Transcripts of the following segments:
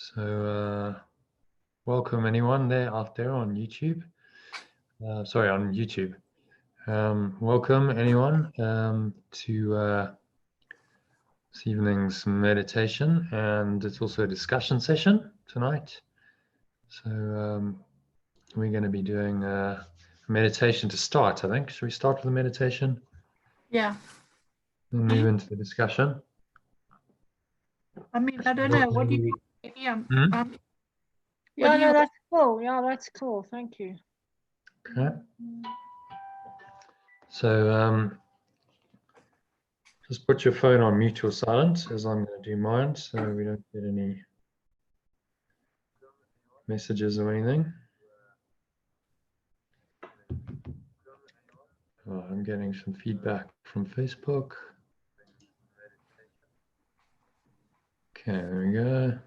So welcome anyone out there on YouTube. Sorry, on YouTube. Welcome anyone to this evening's meditation, and it's also a discussion session tonight. So we're going to be doing a meditation to start, I think. Should we start with the meditation? Yeah. And move into the discussion. I mean, I don't know. What do you think? Yeah, no, that's cool. Yeah, that's cool. Thank you. Okay. So just put your phone on mute or silent, as I'm going to do mine, so we don't get any messages or anything. Oh, I'm getting some feedback from Facebook. Okay, there we go.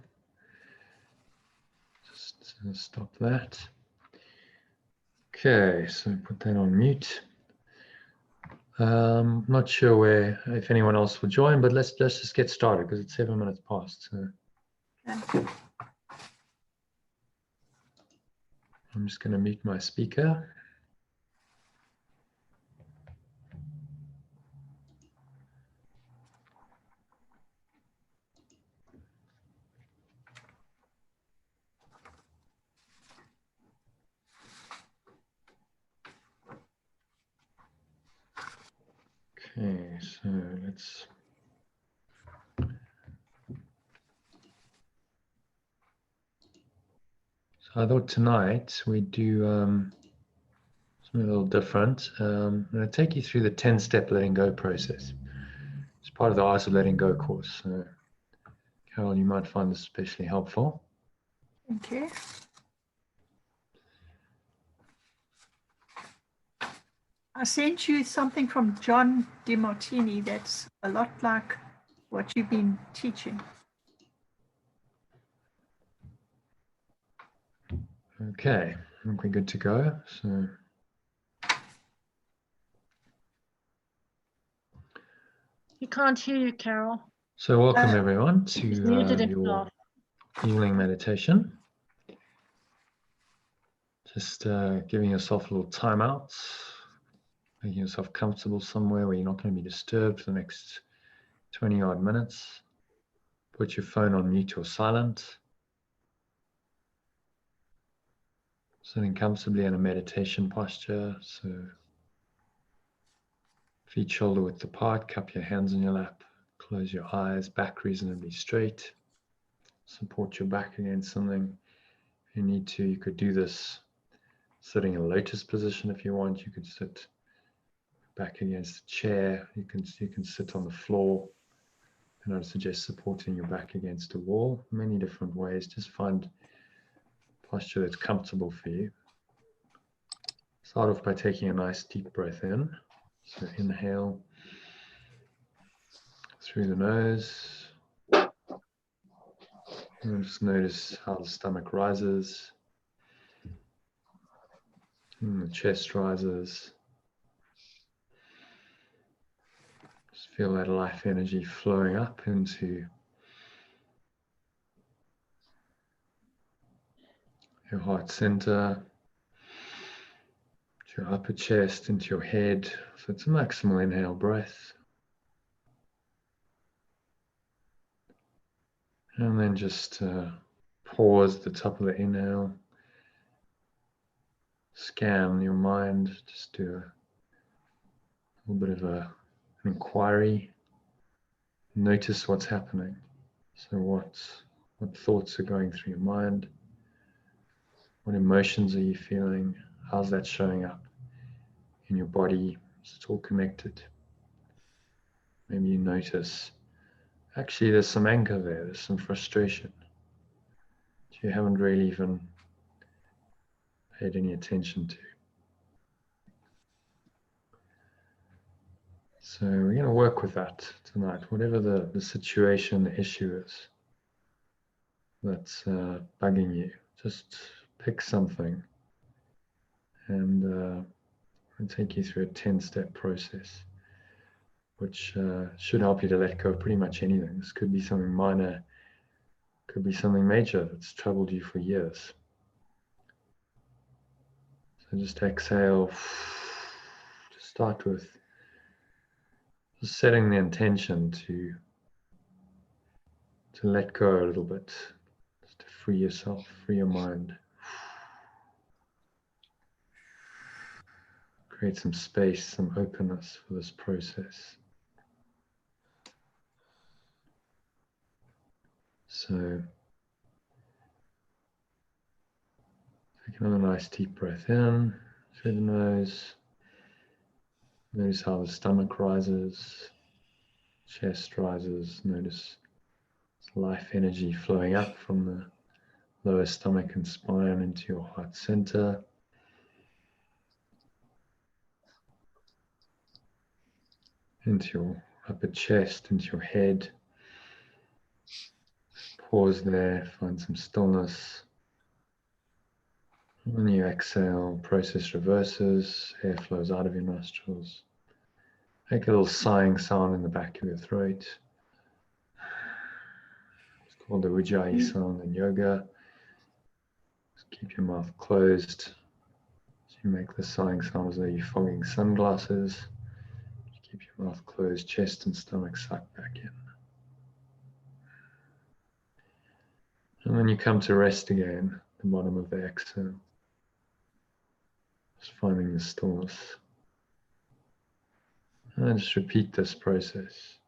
Just stop that. Okay, so put that on mute. Not sure if anyone else will join, but let's just get started because it's 7 minutes past. So Okay. I'm just going to mute my speaker. Okay, so let's. So I thought tonight we'd do something a little different. I'm going to take you through the 10-step letting go process. It's part of the Art of Letting Go course. So, Carol, you might find this especially helpful. Okay. I sent you something from John DeMartini that's a lot like what you've been teaching. Okay, I think we're good to go. So, You can't hear you, Carol. so welcome everyone He's to muted your himself. evening meditation. Just giving yourself a little time out, making yourself comfortable somewhere where you're not going to be disturbed for the next 20 odd minutes. Put your phone on mute or silent. Sitting comfortably in a meditation posture. So feet shoulder width apart, cup your hands in your lap, close your eyes, back reasonably straight. Support your back against something. If you need to, you could do this sitting in a lotus position if you want. You could sit back against a chair. You can sit on the floor. And I would suggest supporting your back against a wall. Many different ways. Just find a posture that's comfortable for you. Start off by taking a nice deep breath in. So inhale through the nose. And just notice how the stomach rises. And the chest rises. Just feel that life energy flowing up into your heart center, to your upper chest, into your head. So it's a maximal inhale breath. And then just pause at the top of the inhale. Scan your mind. Just do a little bit of an inquiry. Notice what's happening. So what thoughts are going through your mind? What emotions are you feeling? How's that showing up in your body? Is it all connected? Maybe you notice, actually there's some anger there, there's some frustration. You haven't really even paid any attention to. So we're going to work with that tonight, whatever the situation, the issue is that's bugging you. Just pick something and take you through a 10-step process, which should help you to let go of pretty much anything. This could be something minor, Could be something major that's troubled you for years. So just exhale. To start with, just setting the intention to let go a little bit, just to free yourself, free your mind. Create some space, some openness for this process. So, take another nice deep breath in through the nose. Notice how the stomach rises, chest rises. Notice life energy flowing up from the lower stomach and spine into your heart center. Into your upper chest, into your head. Pause there, find some stillness. When you exhale, process reverses, air flows out of your nostrils. Make a little sighing sound in the back of your throat. It's called the Ujjayi sound in yoga. Just keep your mouth closed. So you make the sighing sound as though you're fogging sunglasses. Keep your mouth closed, chest and stomach sucked back in. And when you come to rest again, the bottom of the exhale, just finding the stillness. And just repeat this process.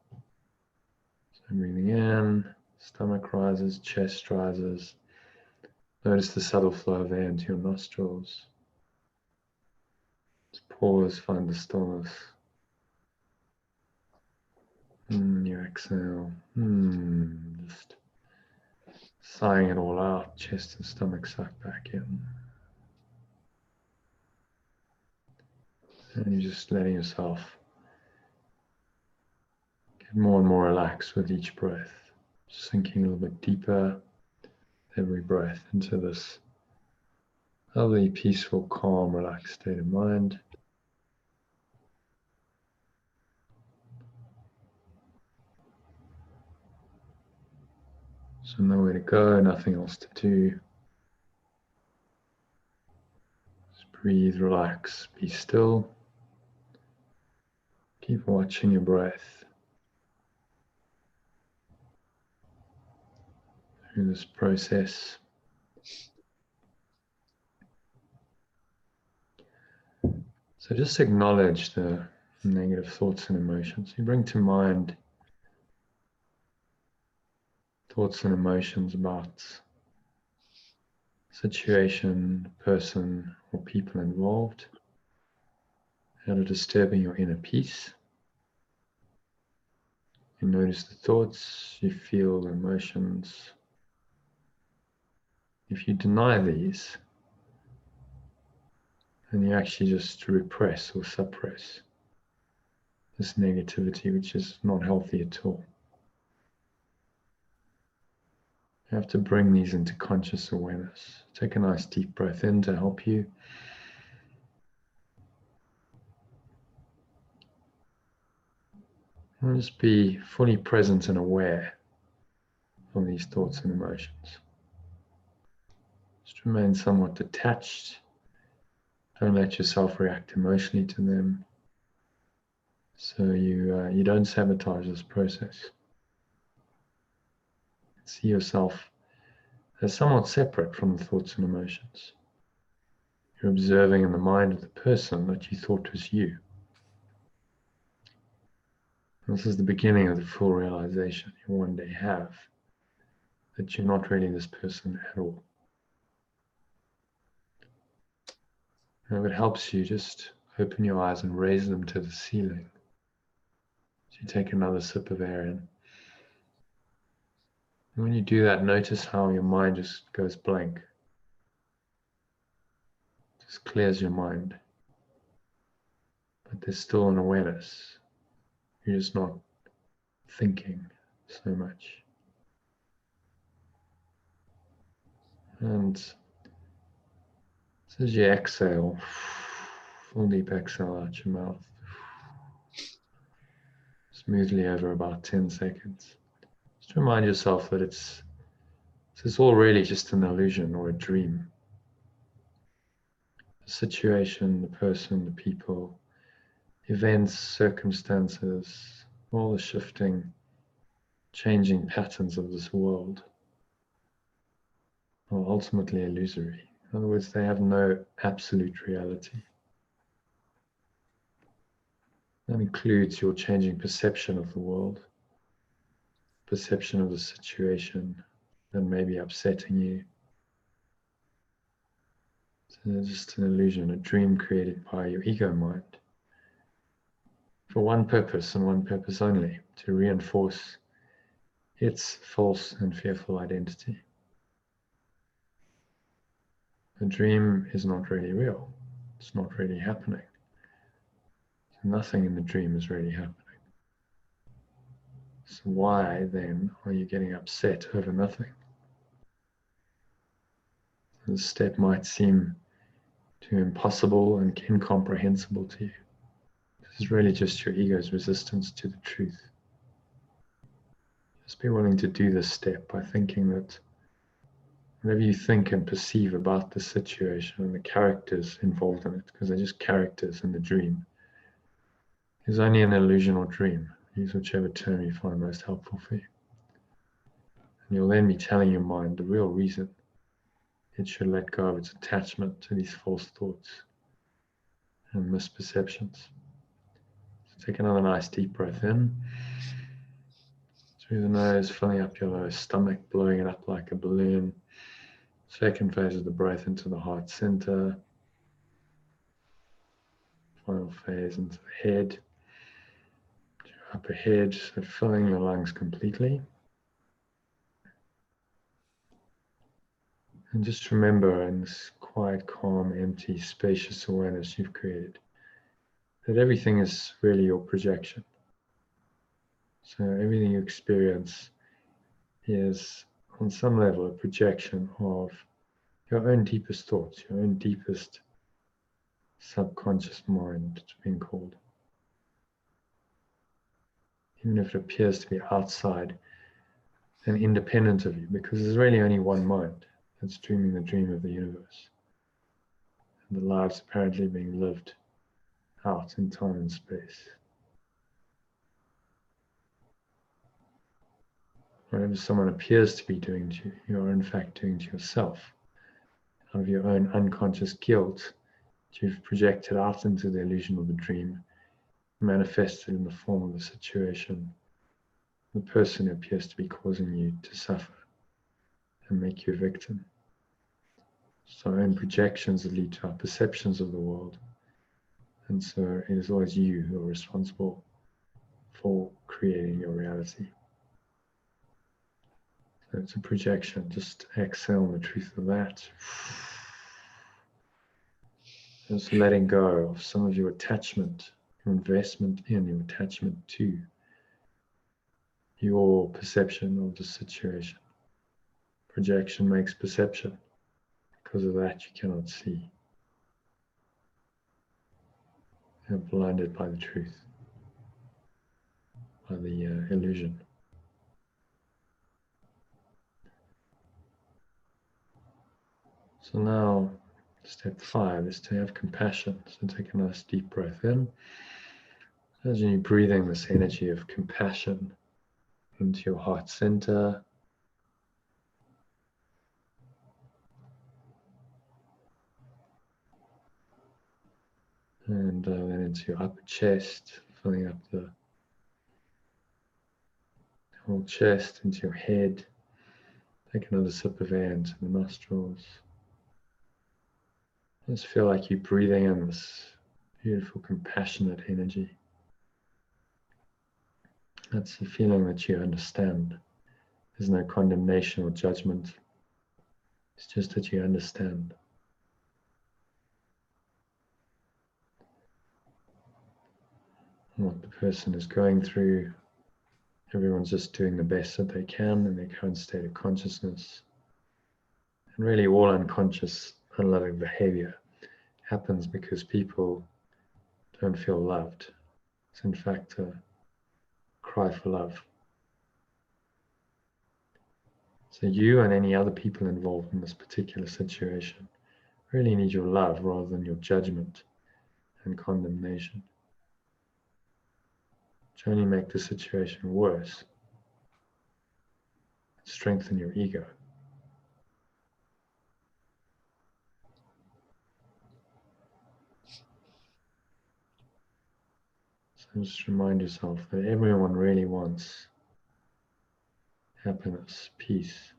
So breathing in, stomach rises, chest rises. Notice the subtle flow of air into your nostrils. Just pause, find the stillness. And you exhale. Just sighing it all out, chest and stomach sucked back in. And you're just letting yourself get more and more relaxed with each breath. Sinking a little bit deeper every breath into this lovely, peaceful, calm, relaxed state of mind. So nowhere to go, nothing else to do. Just breathe, relax, be still. Keep watching your breath through this process. So just acknowledge the negative thoughts and emotions. You bring to mind thoughts and emotions about situation, person, or people involved that are disturbing your inner peace. You notice the thoughts, you feel the emotions. If you deny these, then you actually just repress or suppress this negativity, which is not healthy at all. You have to bring these into conscious awareness. Take a nice deep breath in to help you. And just be fully present and aware of these thoughts and emotions. Just remain somewhat detached. Don't let yourself react emotionally to them. So you don't sabotage this process. See yourself as somewhat separate from the thoughts and emotions. You're observing in the mind of the person that you thought was you. This is the beginning of the full realization you one day have that you're not really this person at all. And if it helps you, just open your eyes and raise them to the ceiling. So you take another sip of air in. And when you do that, notice how your mind just goes blank. Just clears your mind. But there's still an awareness. You're just not thinking so much. And so as you exhale, full deep exhale out your mouth, smoothly over about 10 seconds. Just remind yourself that it's So it's all really just an illusion or a dream. The situation, the person, the people, events, circumstances, all the shifting, changing patterns of this world are ultimately illusory. In other words, they have no absolute reality. That includes your changing perception of the world, perception of the situation that may be upsetting you. So it's just an illusion, a dream created by your ego mind for one purpose and one purpose only, to reinforce its false and fearful identity. The dream is not really real. It's not really happening. So nothing in the dream is really happening. So why then are you getting upset over nothing? The step might seem too impossible and incomprehensible to you. This is really just your ego's resistance to the truth. Just be willing to do this step by thinking that whatever you think and perceive about the situation and the characters involved in it, because they're just characters in the dream, is only an illusion or dream. Use whichever term you find most helpful for you. And you'll then be telling your mind the real reason it should let go of its attachment to these false thoughts and misperceptions. So take another nice deep breath in through the nose, filling up your lower stomach, blowing it up like a balloon. Second phase of the breath into the heart center. Final phase into the head, upper head, so filling the lungs completely. And just remember in this quiet, calm, empty, spacious awareness you've created, that everything is really your projection. So everything you experience is on some level a projection of your own deepest thoughts, your own deepest subconscious mind, it's been called. Even if it appears to be outside and independent of you, because there's really only one mind that's dreaming the dream of the universe. And the lives apparently being lived out in time and space. Whatever someone appears to be doing to you, you are in fact doing to yourself. Out of your own unconscious guilt that you've projected out into the illusion of the dream, manifested in the form of the situation, the person who appears to be causing you to suffer and make you a victim. So our own projections that lead to our perceptions of the world. And so it is always you who are responsible for creating your reality. So it's a projection. Just exhale the truth of that. Just letting go of some of your attachment, your investment in, your attachment to your perception of the situation. Projection makes perception. Because of that, you cannot see. You're blinded by the truth, by the illusion. So now, step 5 is to have compassion. So take a nice deep breath in. Imagine you breathing this energy of compassion into your heart center. And then into your upper chest, filling up the whole chest, into your head. Take another sip of air into the nostrils. Just feel like you're breathing in this beautiful, compassionate energy. That's the feeling that you understand. There's no condemnation or judgment. It's just that you understand. What the person is going through. Everyone's just doing the best that they can in their current state of consciousness. And really all unconscious, unloving behavior happens because people don't feel loved. It's in fact a cry for love. So you and any other people involved in this particular situation really need your love rather than your judgment and condemnation, which only make the situation worse, strengthen your ego. So just remind yourself that everyone really wants happiness, peace.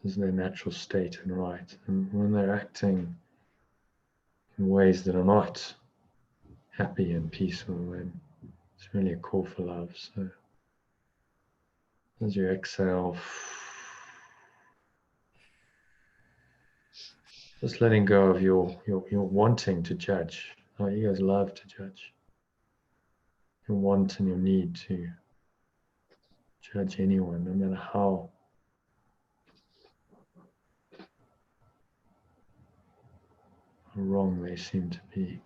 This is their natural state and right. And when they're acting in ways that are not happy and peaceful, then it's really a call for love. So as you exhale, just letting go of your wanting to judge. Our egos love to judge. Your want and your need to judge anyone, no matter how wrong they seem to be.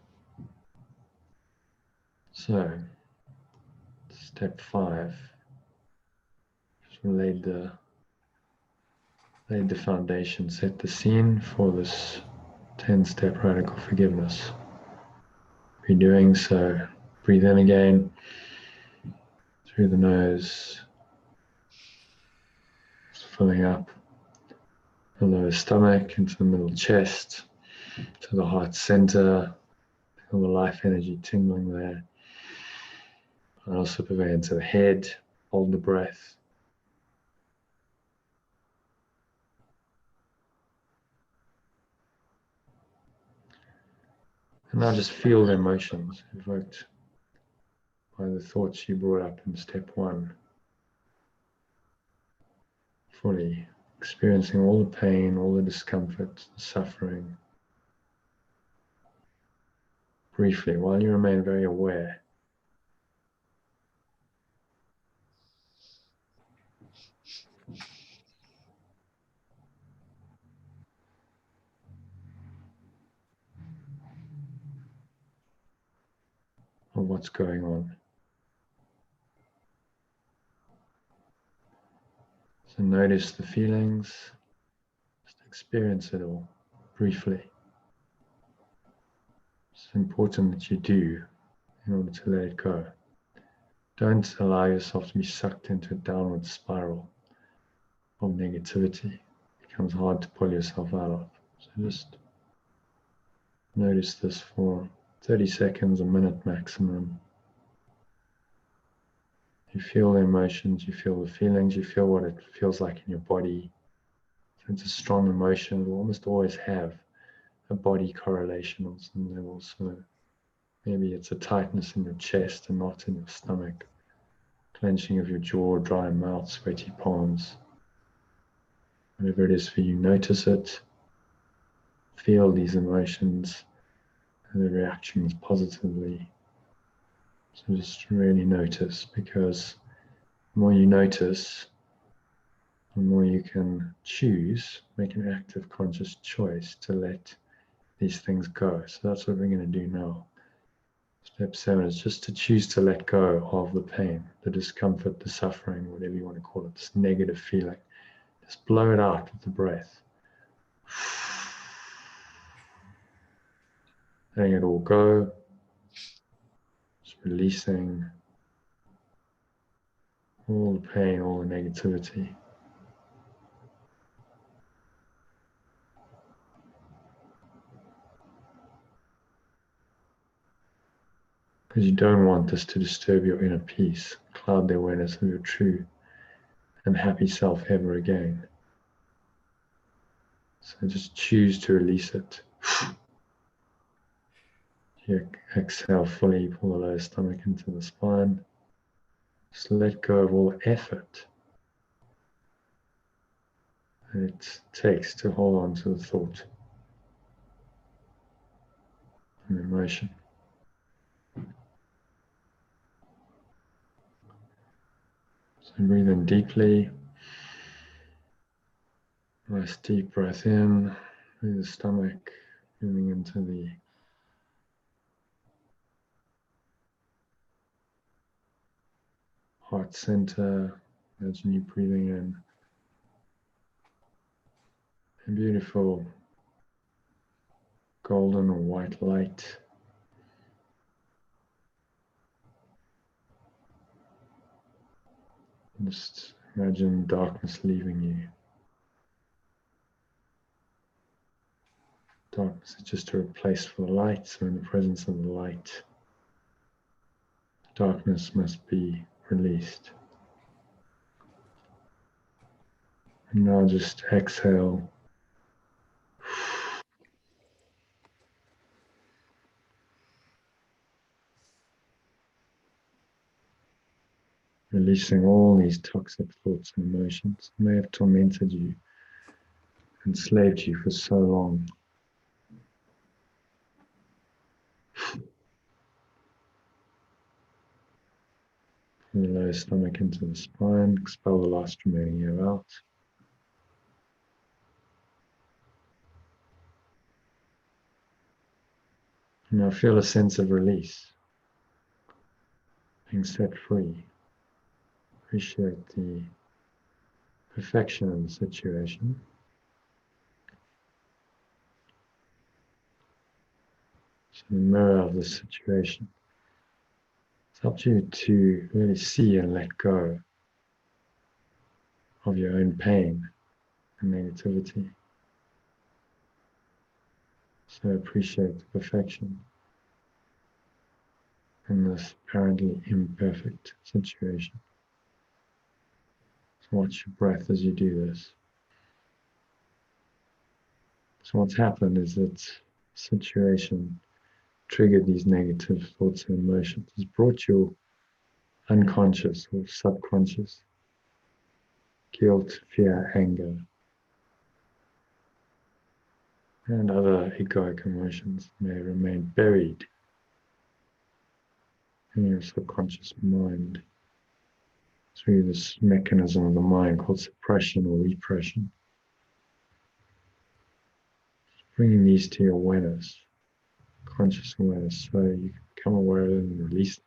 So, step 5, just laid the foundation, set the scene for this 10-step radical forgiveness. Be doing so. Breathe in again through the nose, just filling up the lower stomach into the middle chest, to the heart center. Feel the life energy tingling there. And also away into the head. Hold the breath. And now just feel the emotions evoked by the thoughts you brought up in step 1. Fully experiencing all the pain, all the discomfort, the suffering. Briefly, while you remain very aware. Of what's going on. So notice the feelings, just experience it all briefly. It's important that you do in order to let it go. Don't allow yourself to be sucked into a downward spiral of negativity. It becomes hard to pull yourself out of. So just notice this for 30 seconds, a minute maximum. You feel the emotions, you feel the feelings, you feel what it feels like in your body. So it's a strong emotion. We'll almost always have a body correlation on some level. So maybe it's a tightness in your chest and not in your stomach. Clenching of your jaw, dry mouth, sweaty palms. Whatever it is for you, notice it. Feel these emotions and the reactions positively. So just really notice, because the more you notice, the more you can choose, make an active conscious choice to let these things go. So that's what we're going to do now. Step 7 is just to choose to let go of the pain, the discomfort, the suffering, whatever you want to call it, this negative feeling. Just blow it out with the breath. Letting it all go. Just releasing all the pain, all the negativity. Because you don't want this to disturb your inner peace, cloud the awareness of your true and happy self ever again. So just choose to release it. You exhale fully, pull the lower stomach into the spine. Just let go of all effort that it takes to hold on to the thought and emotion. So breathe in deeply. Nice deep breath in through the stomach, moving into the heart center, Imagine you breathing in a beautiful golden or white light. Just imagine darkness leaving you. Darkness is just a replace for the light, so in the presence of the light, darkness must be released. And now just exhale. Releasing all these toxic thoughts and emotions that may have tormented you, enslaved you for so long. Pull the lower stomach into the spine, expel the last remaining air out. And now feel a sense of release, being set free. Appreciate the perfection of the situation. So the mirror of the situation. It's helped you to really see and let go of your own pain and negativity. So appreciate the perfection in this apparently imperfect situation. So watch your breath as you do this. So what's happened is that situation triggered these negative thoughts and emotions. It's brought your unconscious or subconscious guilt, fear, anger, and other egoic emotions may remain buried in your subconscious mind through this mechanism of the mind called suppression or repression. Bringing these to your awareness, conscious awareness, so you can become aware of them and release them.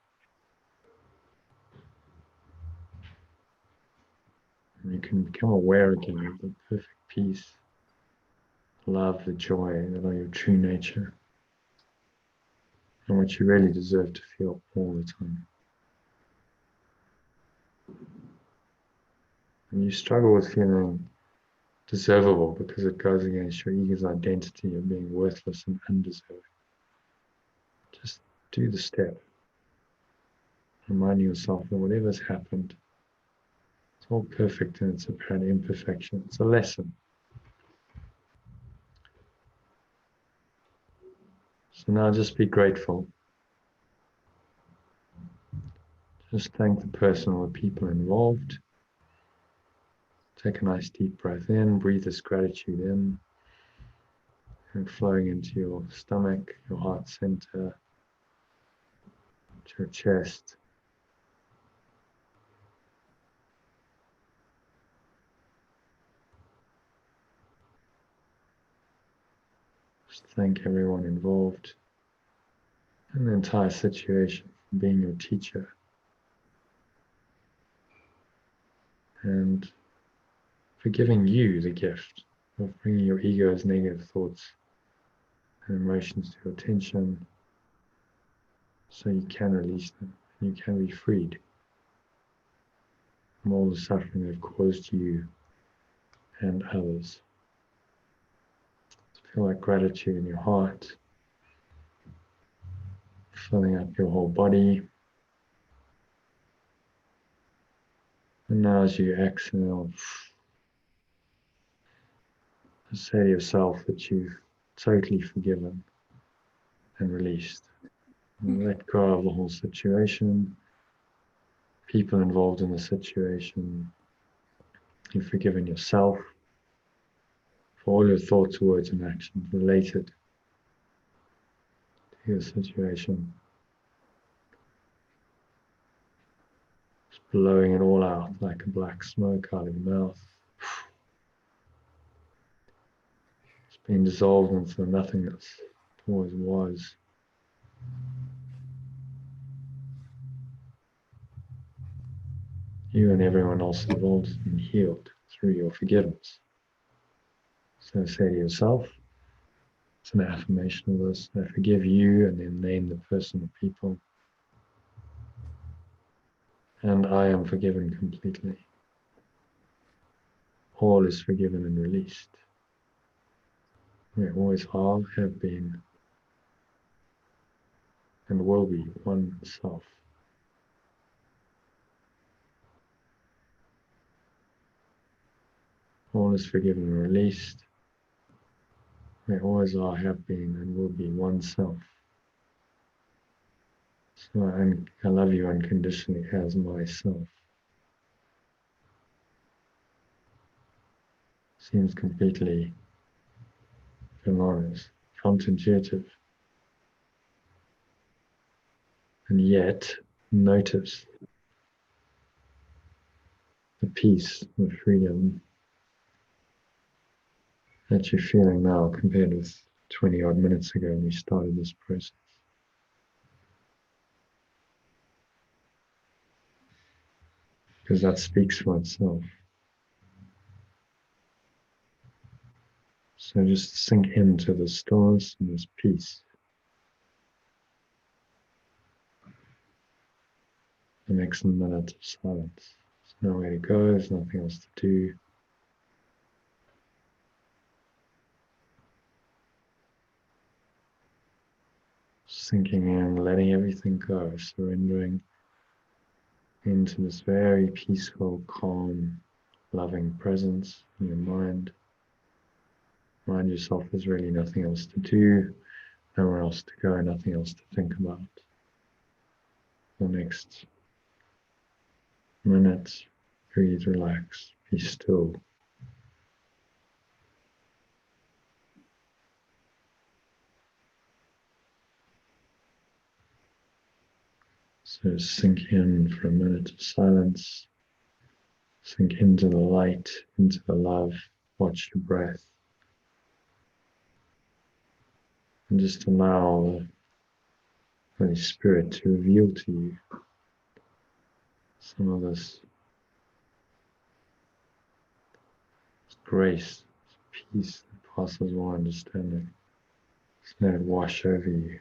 And you can become aware again of the perfect peace, love, the joy that are your true nature, and what you really deserve to feel all the time. And you struggle with feeling deservable because it goes against your ego's identity of being worthless and undeserving. Just do the step. Reminding yourself that whatever's happened, it's all perfect in its apparent imperfection. It's a lesson. So now just be grateful. Just thank the person or the people involved. Take a nice deep breath in, breathe this gratitude in, and flowing into your stomach, your heart center, to your chest. Just thank everyone involved and the entire situation for being your teacher. And for giving you the gift of bringing your ego's negative thoughts and emotions to your attention so you can release them and you can be freed from all the suffering they've caused you and others. Feel that gratitude in your heart, filling up your whole body. And now as you exhale, just say to yourself that you've totally forgiven and released. And let go of the whole situation, people involved in the situation. You've forgiven yourself for all your thoughts, words, and actions related to your situation. Just blowing it all out like a black smoke out of your mouth. It's being dissolved into the nothingness it always was. You and everyone else involved has been healed through your forgiveness. So say to yourself, it's an affirmation of this, I forgive you, and then name the person or people. And I am forgiven completely. All is forgiven and released. We always are, have been, and will be one self. All is forgiven and released. We always are, have been, and will be one self. So I love you unconditionally as myself. Seems completely bananas, counterintuitive. And yet, notice the peace, the freedom that you're feeling now compared with 20 odd minutes ago when we started this process. Because that speaks for itself. So just sink into the stillness and this peace. The next minute of silence. There's nowhere to go, there's nothing else to do. Sinking in, letting everything go, surrendering into this very peaceful, calm, loving presence in your mind. Remind yourself there's really nothing else to do, nowhere else to go, nothing else to think about. The next minute, breathe, relax, be still. So sink in for a minute of silence, sink into the light, into the love, watch your breath, and just allow the Holy Spirit to reveal to you some of this grace, this peace that passes all understanding. Just let it wash over you.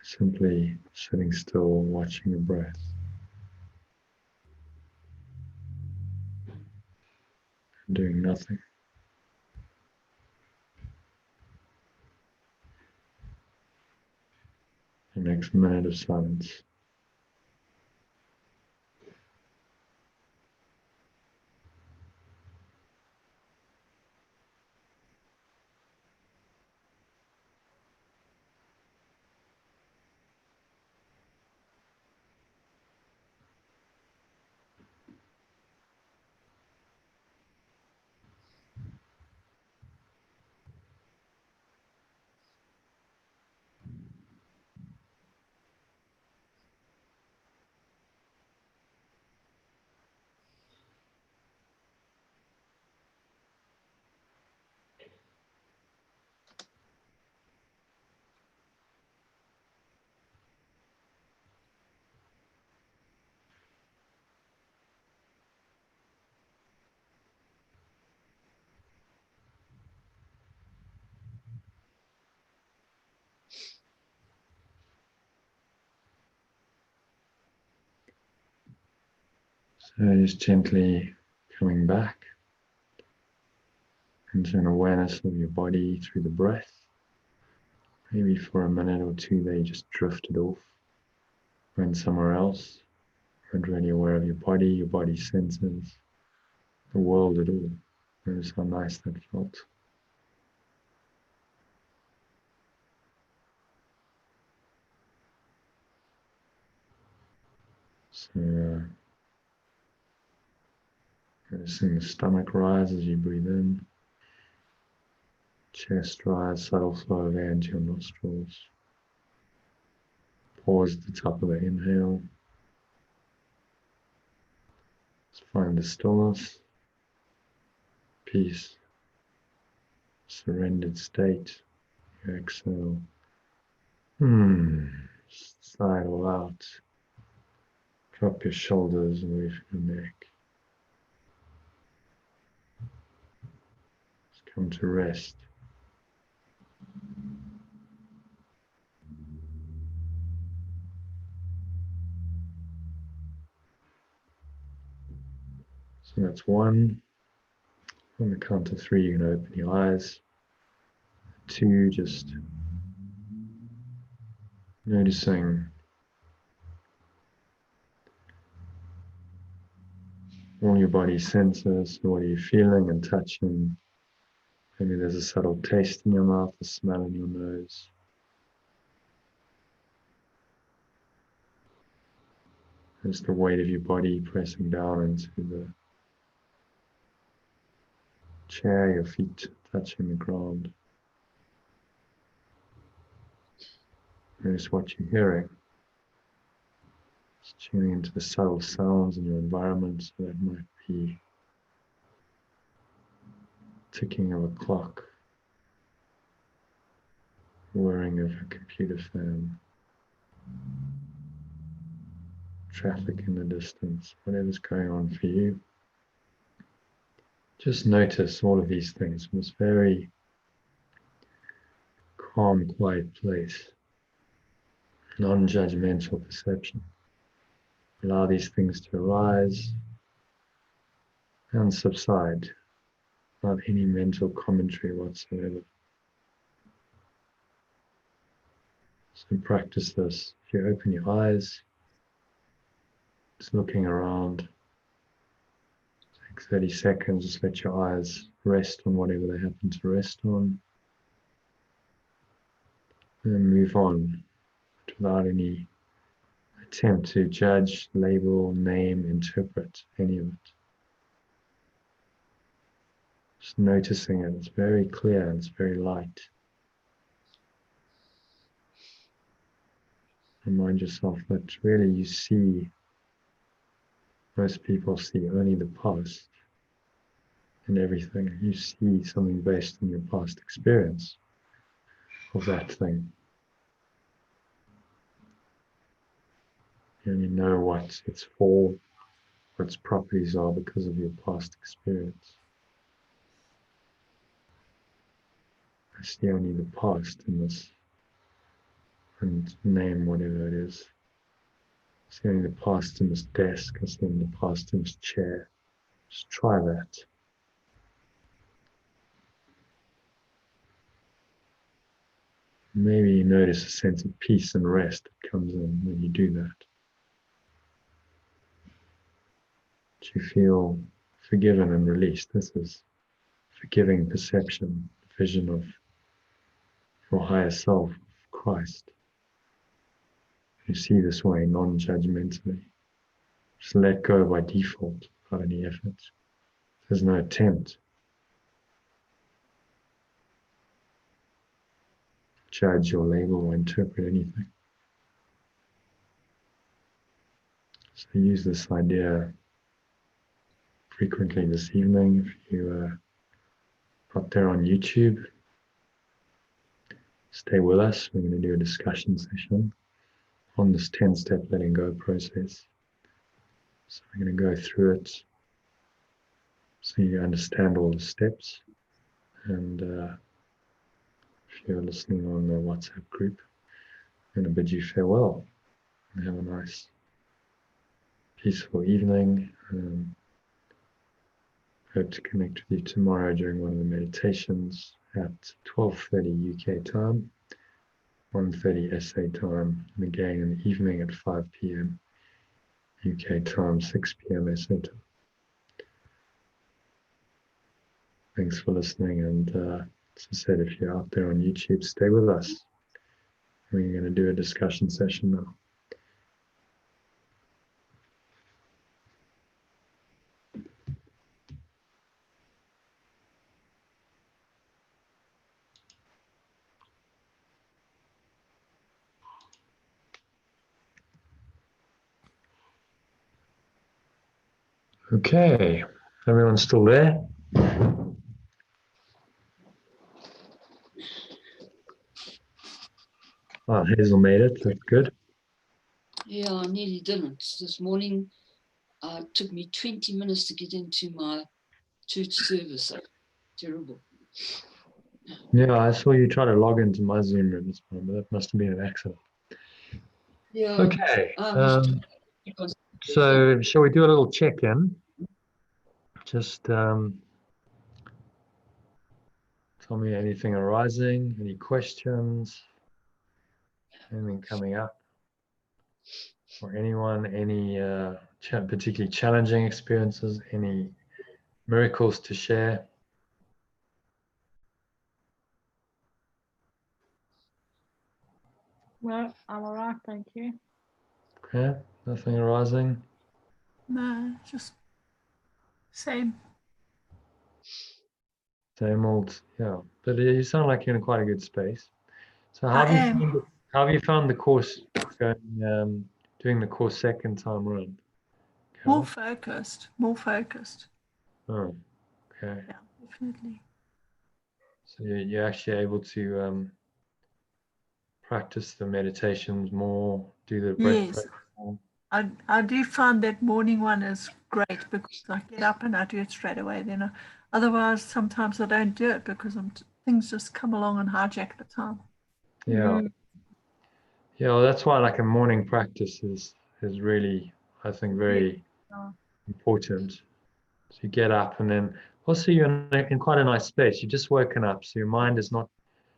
Simply sitting still, watching your breath. Doing nothing. The next minute of silence. So just gently coming back into an awareness of your body through the breath. Maybe for a minute or two they just drifted off, went somewhere else. Weren't really aware of your body senses, the world at all. Notice how nice that felt. So noticing the stomach rise as you breathe in, chest rise, subtle flow of air into your nostrils. Pause at the top of the inhale. Just find the stillness, peace, surrendered state. You exhale. Sigh it all out. Drop your shoulders away from your neck. Just come to rest. So that's one. On the count of three, you're going to open your eyes. Two, just noticing all your body senses. What are you feeling and touching? Maybe there's a subtle taste in your mouth, a smell in your nose. There's the weight of your body pressing down into the chair, your feet touching the ground. Notice what you're hearing. Just tuning into the subtle sounds in your environment. So that might be ticking of a clock, whirring of a computer fan, traffic in the distance, whatever's going on for you. Just notice all of these things from this very calm, quiet place, non-judgmental perception. Allow these things to arise and subside without any mental commentary whatsoever. So practice this. If you open your eyes, just looking around, take 30 seconds, just let your eyes rest on whatever they happen to rest on. And then move on without any attempt to judge, label, name, interpret any of it. Just noticing it. It's very clear and it's very light. Remind yourself that really you see, most people see only the past in everything. You see something based on your past experience of that thing. You only know what it's for, what its properties are because of your past experience. I see only the past in this, and name whatever it is. I see only the past in this desk, I see only the past in this chair. Just try that. Maybe you notice a sense of peace and rest that comes in when you do that. You feel forgiven and released. This is forgiving perception, vision of your higher self, Christ. You see this way non-judgmentally. Just let go by default without any effort. There's no attempt. Judge or label or interpret anything. So use this idea frequently this evening. If you are out there on YouTube, stay with us. We're going to do a discussion session on this 10-step letting go process. So we're going to go through it so you understand all the steps. And if you're listening on the WhatsApp group, I'm going to bid you farewell and have a nice, peaceful evening. Hope to connect with you tomorrow during one of the meditations at 12:30 UK time, 1:30 SA time, and again in the evening at 5 p.m. UK time, 6 p.m. SA time. Thanks for listening, and as I said, if you're out there on YouTube, stay with us. We're going to do a discussion session now. Okay, everyone's still there? Oh, Hazel made it, that's good. Yeah, I nearly didn't. This morning, it took me 20 minutes to get into my church service. Terrible. Yeah, I saw you try to log into my Zoom room this morning, but that must have been an accident. Yeah. Okay. So shall we do a little check-in? Just tell me anything arising, any questions, anything coming up, or anyone, any particularly challenging experiences, any miracles to share. No, I'm all right, thank you. Okay, nothing arising. No, just same. Same old, yeah. But you sound like you're in quite a good space. So how I have you am. found it, how have you found the course going, doing the course second time around? More Carol? focused. More focused. Oh, okay. Yeah, definitely. So you're actually able to practice the meditations more, do the breath Yes. practice more. I do find that morning one is great because I get up and I do it straight away. Then otherwise, sometimes I don't do it because things just come along and hijack the time. Yeah. Mm. Yeah, well, that's why like a morning practice is really, I think, very Yeah. important. So you get up and then also you're in quite a nice space. You're just woken up, so your mind is not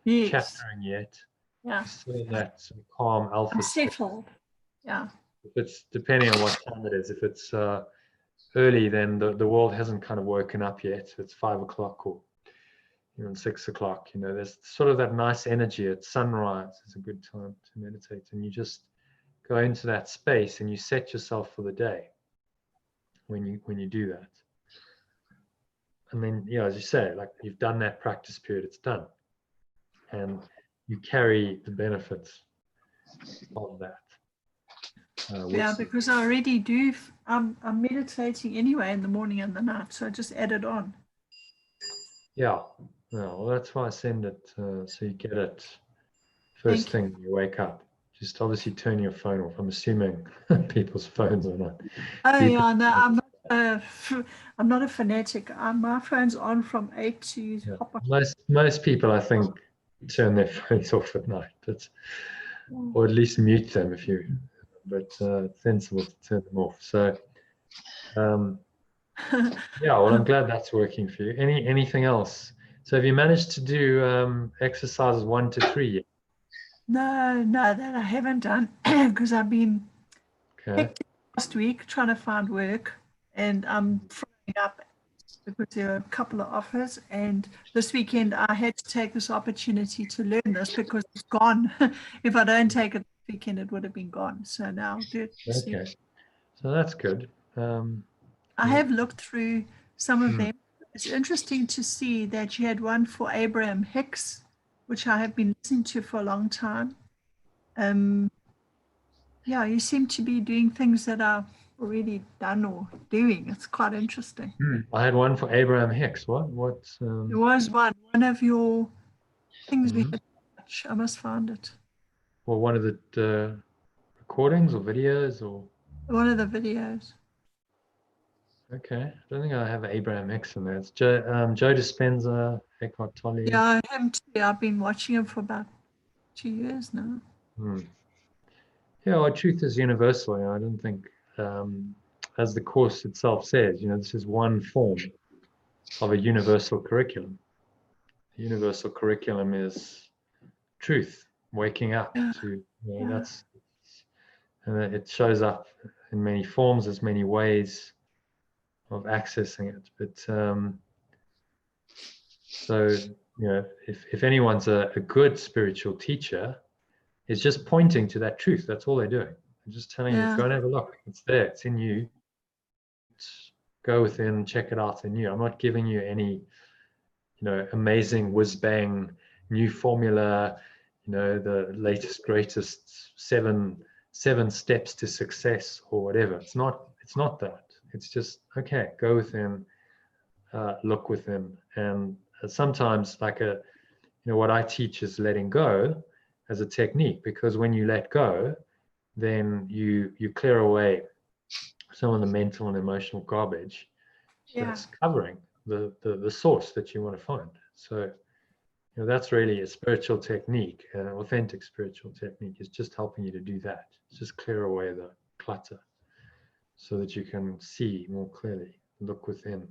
Yes. chattering yet. Yeah. You're still in that sort of calm alpha I'm state. settled. Yeah. If it's depending on what time it is, if it's early, then the world hasn't kind of woken up yet. It's 5 o'clock or even 6 o'clock. You know, there's sort of that nice energy at sunrise. It's a good time to meditate, and you just go into that space and you set yourself for the day when you do that. And then, yeah, as you say, like you've done that practice period, it's done, and you carry the benefits of that. Yeah, because I already do. I'm meditating anyway in the morning and the night, so I just add it on. Yeah, well, that's why I send it so you get it first thing when you wake up. Just obviously turn your phone off. I'm assuming people's phones are not. Oh yeah, no, I'm not a fanatic. My phone's on from 8 to Yeah. hop Most people, I think, turn their phones off at night, or at least mute them if you. But it's sensible to turn them off. So, yeah. Well, I'm glad that's working for you. Anything else? So, have you managed to do exercises 1 to 3 yet? No, that I haven't done because I've been hectic last week trying to find work, and I'm following up because there are a couple of offers. And this weekend I had to take this opportunity to learn this because it's gone. If I don't take it this weekend, it would have been gone. So now I'll do it this week. Okay, so that's good. I have looked through some of them. It's interesting to see that you had one for Abraham Hicks, which I have been listening to for a long time. Yeah, you seem to be doing things that are already done or doing. It's quite interesting. I had one for Abraham Hicks. What? There was one of your things we had to watch. I must find it. Well, one of the recordings or videos or. One of the videos. Okay, I don't think I have Abraham Hicks in there. It's Joe Dispenza, Eckhart Tolle. Yeah, him too. I've been watching him for about 2 years now. Yeah, well, truth is universal. I don't think, as the course itself says, this is one form of a universal curriculum. The universal curriculum is truth, waking up to, that's, and it shows up in many forms, there's many ways of accessing it. But so, if anyone's a good spiritual teacher, it's just pointing to that truth. That's all they're doing. They're just telling you, go and have a look. It's there. It's in you. Go within, check it out in you. I'm not giving you any, amazing whiz bang new formula, the latest greatest seven steps to success or whatever. It's not that. It's just, okay, go within, look within. And sometimes what I teach is letting go as a technique, because when you let go, then you clear away some of the mental and emotional garbage that's covering the source that you want to find. So that's really a spiritual technique, an authentic spiritual technique is just helping you to do that. Just clear away the clutter so that you can see more clearly, look within.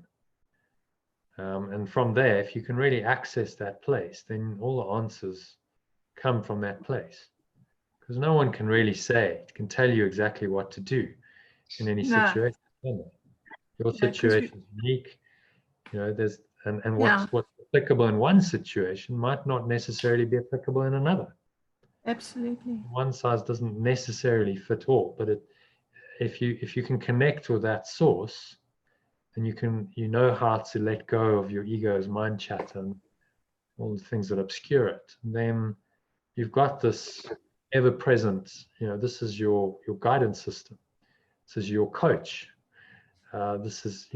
And from there, if you can really access that place, then all the answers come from that place. Because no one can really can tell you exactly what to do in any situation. Your situation is unique. There's and what's applicable in one situation might not necessarily be applicable in another. Absolutely. One size doesn't necessarily fit all, but if you can connect with that source, and you know how to let go of your ego's mind chatter and all the things that obscure it, then you've got this ever-present, this is your guidance system. This is your coach. This is,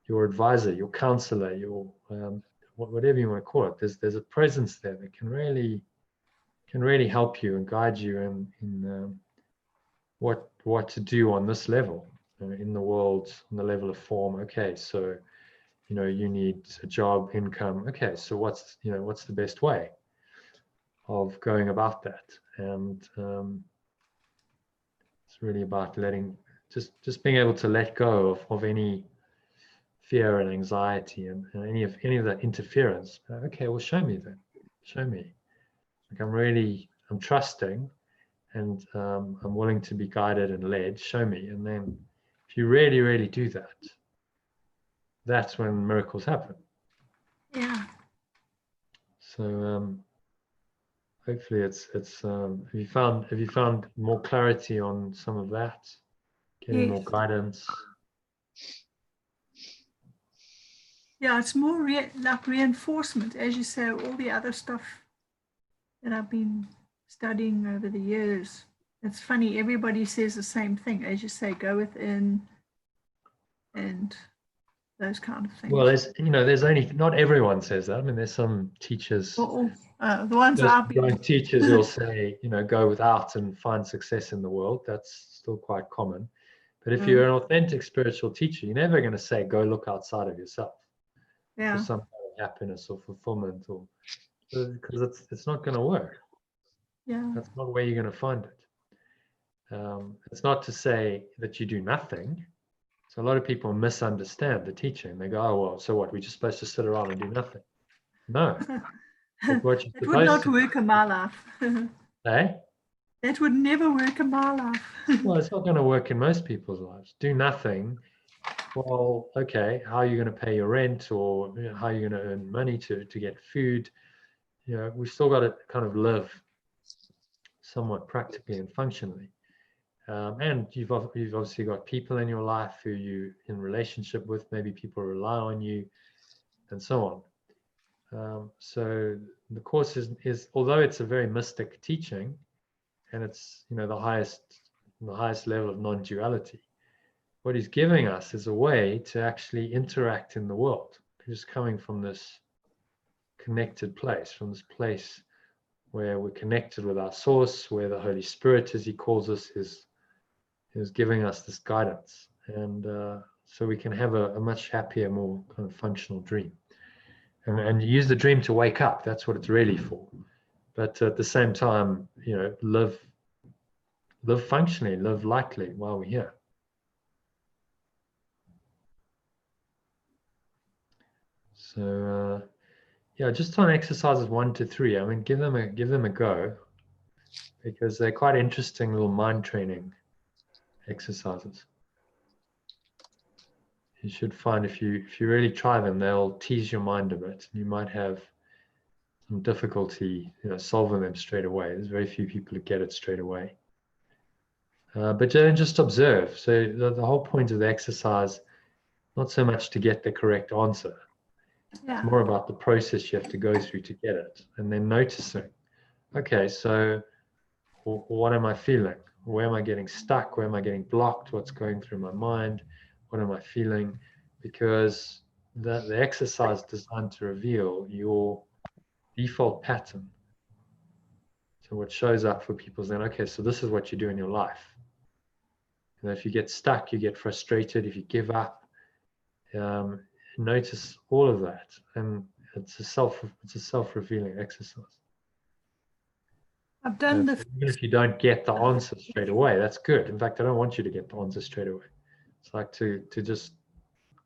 your advisor, your counselor, your whatever you want to call it. There's a presence there that can really help you and guide you in what to do on this level, in the world, on the level of form. Okay, so you need a job, income. Okay, so what's the best way of going about that? And it's really about just being able to let go of any fear and anxiety and any of that interference. Okay, well, show me then. Show me. Like I'm trusting, and I'm willing to be guided and led. Show me. And then if you really, really do that, that's when miracles happen. Yeah. So hopefully it's have you found more clarity on some of that? Getting more guidance? Yeah, it's more like reinforcement, as you say, all the other stuff that I've been studying over the years. It's funny, everybody says the same thing, as you say, go within and those kind of things. Well, there's only, not everyone says that. I mean, there's some teachers, the ones I've been teachers will say, go without and find success in the world. That's still quite common. But if you're an authentic spiritual teacher, you're never going to say, go look outside of yourself for some kind of happiness or fulfillment, because it's not going to work. Yeah. That's not where you're going to find it. It's not to say that you do nothing. So a lot of people misunderstand the teaching. They go, oh, well, so what? We're just supposed to sit around and do nothing. No. It would not work in my life. Eh? That would never work in my life. Well, it's not going to work in most people's lives. Do nothing. Well, okay, how are you going to pay your rent, or how are you going to earn money to get food? We've still got to kind of live somewhat practically and functionally. And you've obviously got people in your life who you in relationship with, maybe people rely on you, and so on. So the course is although it's a very mystic teaching, and it's the highest level of non-duality, what he's giving us is a way to actually interact in the world, just coming from this connected place, from this place where we're connected with our source, where the Holy Spirit, as he calls us, is giving us this guidance, and so we can have a much happier, more kind of functional dream, and use the dream to wake up. That's what it's really for. But at the same time, live functionally, live lightly while we're here. So just on exercises 1 to 3, I mean, give them a go, because they're quite interesting little mind training exercises. You should find if you really try them, they'll tease your mind a bit. You might have some difficulty, solving them straight away. There's very few people who get it straight away. But then just observe. So the whole point of the exercise, not so much to get the correct answer. It's more about the process you have to go through to get it, and then noticing. Okay, so what am I feeling? Where am I getting stuck? Where am I getting blocked? What's going through my mind? What am I feeling? Because the exercise is designed to reveal your default pattern, So what shows up for people is then, okay, so this is what you do in your life. And if you get stuck, you get frustrated. If you give up, notice all of that, and it's a self-revealing exercise. I've done the Even if you don't get the answer straight away, that's good. In fact, I don't want you to get the answer straight away. It's like to just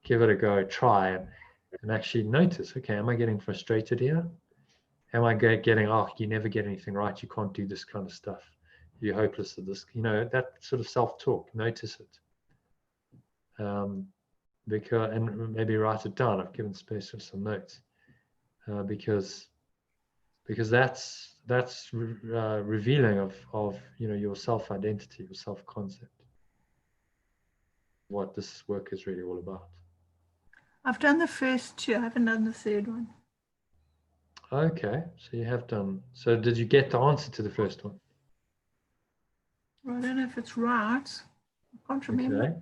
give it a go, try, and actually notice, okay, am I getting frustrated here? Am I getting, oh, you never get anything right, you can't do this kind of stuff, you're hopeless at this, that sort of self-talk. Notice it. Because, and maybe write it down. I've given space for some notes, because that's revealing of your self-identity, your self-concept, what this work is really all about. I've done the first two. I haven't done the third one. Okay, so you have done. So did you get the answer to the first one? Well, I don't know if it's right. I can't remember. Okay.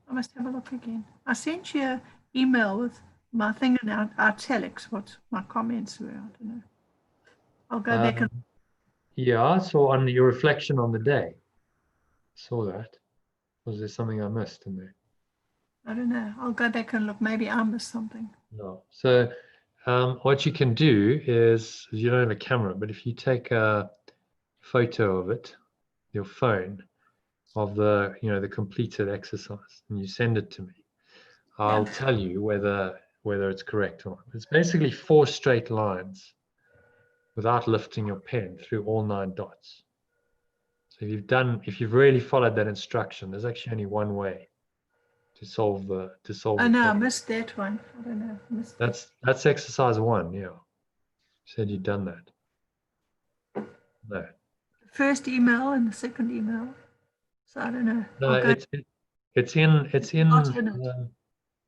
I must have a look again. I sent you an email with my thing in italics, what my comments were. I don't know. I'll go back and. Yeah, so on your reflection on the day, saw that. Was there something I missed in there? I don't know. I'll go back and look. Maybe I missed something. No. So what you can do is, you don't have a camera, but if you take a photo of it, your phone, of the the completed exercise, and you send it to me, I'll tell you whether it's correct or not. It's basically 4 straight lines without lifting your pen through all 9 dots. So if you've really followed that instruction, there's actually only one way to solve the Oh no, I problem. missed that one. I don't know. I missed That's exercise 1. Yeah, you said you'd done that. No. the first email and the second email. So I don't know. No, it's in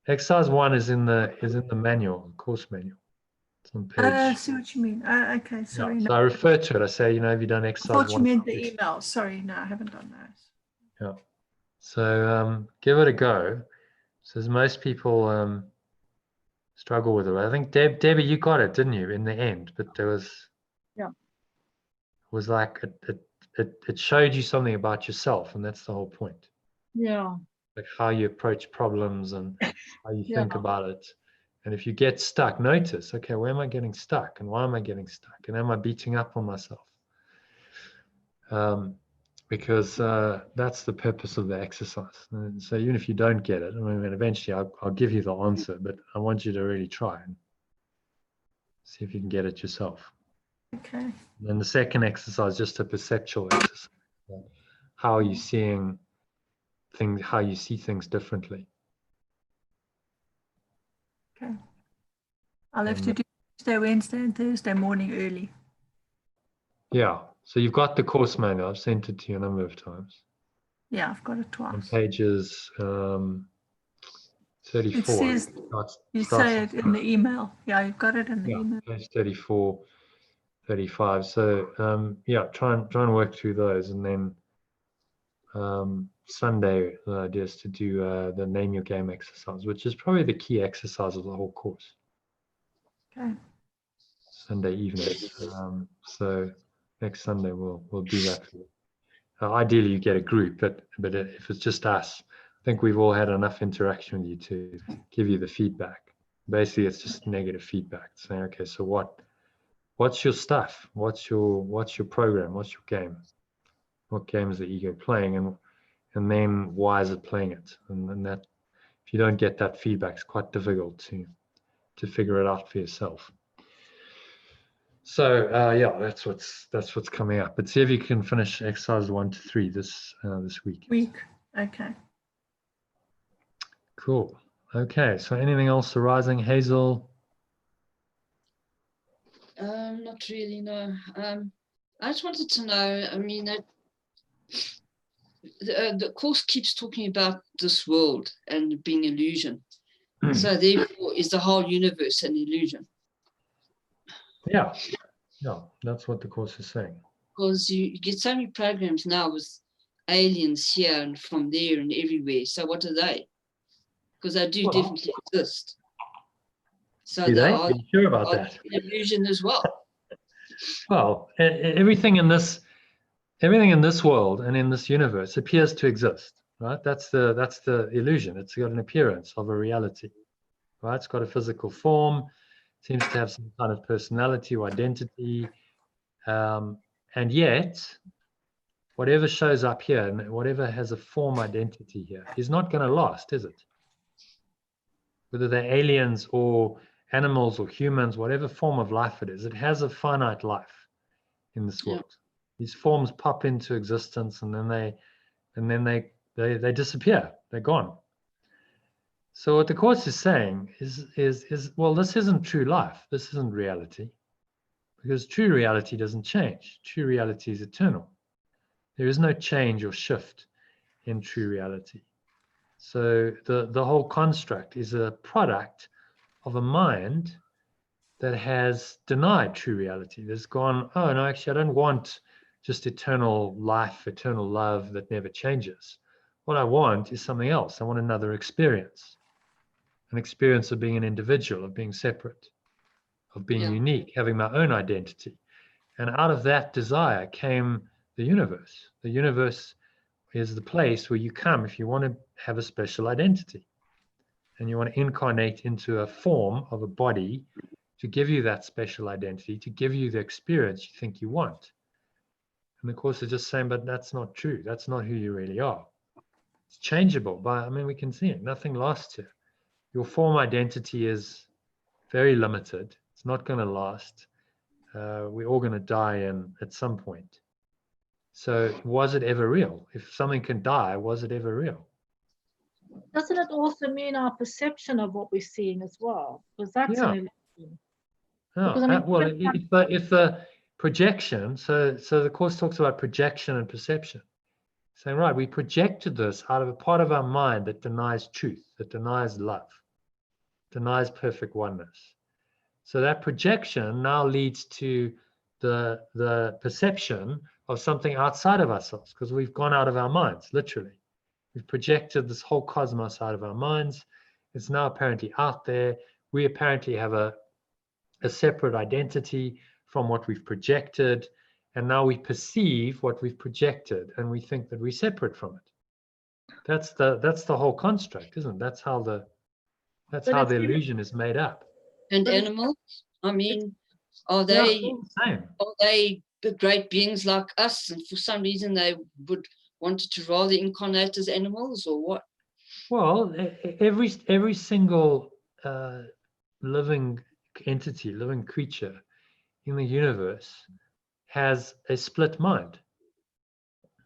exercise 1 is in the manual, course manual. It's on page. I see what you mean. Okay, sorry. Yeah, No. so I refer to it. I say, have you done I exercise thought 1? you meant the email. Sorry, no, I haven't done those. Yeah. So give it a go. Says most people struggle with it. I think Debbie, you got it, didn't you, in the end? But there was like it showed you something about yourself, and that's the whole point. Yeah. Like how you approach problems and how you think about it. And if you get stuck, notice, okay, where am I getting stuck, and why am I getting stuck, and am I beating up on myself? Because that's the purpose of the exercise. And so even if you don't get it, I mean, eventually I'll give you the answer, but I want you to really try and see if you can get it yourself. Okay. And then the second exercise, just a perceptual exercise. How are you seeing things, how you see things differently. Okay. I'll have to do Tuesday, Wednesday, and Thursday morning early. Yeah. So you've got the course manual. I've sent it to you a number of times. Yeah, I've got it twice. On pages 34. It says, you say it in the email. Yeah, you've got it in the email. Page 34, 35. So yeah, try and work through those, and then Sunday the idea is to do the name your game exercise, which is probably the key exercise of the whole course. Okay. Sunday evening. So next Sunday we'll do that. Ideally you get a group, but if it's just us, I think we've all had enough interaction with you to give you the feedback. Basically it's just negative feedback, saying, okay, so what's your stuff? What's your program? What's your game? What game is the ego playing, and then why is it playing it? And that, if you don't get that feedback, it's quite difficult to figure it out for yourself. So yeah, that's what's coming up. But see if you can finish exercise 1 to 3 this week. Okay. Cool. Okay. So anything else arising, Hazel? Not really, no. I just wanted to know, I mean, the course keeps talking about this world and being illusion. So therefore, is the whole universe an illusion? Yeah, that's what the course is saying. Because you get so many programs now with aliens here and from there and everywhere. So what are they? Because they do definitely exist. So do they? Are you sure about that? An illusion as well. Well, everything in this world and in this universe appears to exist, right? That's the illusion. It's got an appearance of a reality, right? It's got a physical form, seems to have some kind of personality or identity, and yet whatever shows up here and whatever has a form identity here is not going to last, is it? Whether they're aliens or animals or humans, whatever form of life it is, it has a finite life in this world. These forms pop into existence and then they disappear. They're gone. So what the Course is saying is well, this isn't true life. This isn't reality, because true reality doesn't change. True reality is eternal. There is no change or shift in true reality. So the whole construct is a product of a mind that has denied true reality. That's gone, oh no, actually I don't want just eternal life, eternal love that never changes. What I want is something else. I want another experience, an experience of being an individual, of being separate, of being unique, having my own identity. And out of that desire came the universe. The universe is the place where you come if you want to have a special identity and you want to incarnate into a form of a body to give you that special identity, to give you the experience you think you want. And the Course is just saying, but that's not true. That's not who you really are. It's changeable. I mean, we can see it. Nothing lasts here. Your form identity is very limited. It's not going to last. We're all going to die at some point. So was it ever real? If something can die, was it ever real? Doesn't it also mean our perception of what we're seeing as well? Because that's an illusion. Because, I mean, well, if the projection, so the Course talks about projection and perception, saying, right, we projected this out of a part of our mind that denies truth, that denies love, denies perfect oneness. So that projection now leads to the perception of something outside of ourselves, because we've gone out of our minds, literally. We've projected this whole cosmos out of our minds. It's now apparently out there. We apparently have a separate identity from what we've projected, and now we perceive what we've projected and we think that we're separate from it. That's the whole construct, isn't it? That's how the illusion is made up. And animals, I mean, are they great beings like us, and for some reason they would wanted to rather incarnate as animals, or what? Well, every single living entity, living creature in the universe has a split mind.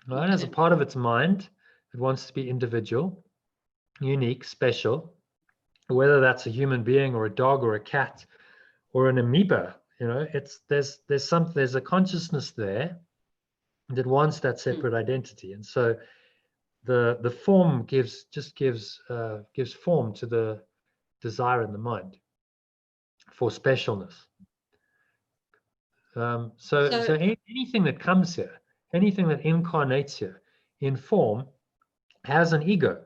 Right? It has a part of its mind that wants to be individual, unique, special, whether that's a human being or a dog or a cat or an amoeba. You know, there's a consciousness there that wants that separate identity, and so the form gives form to the desire in the mind for specialness. So anything that comes here, anything that incarnates here in form, has an ego,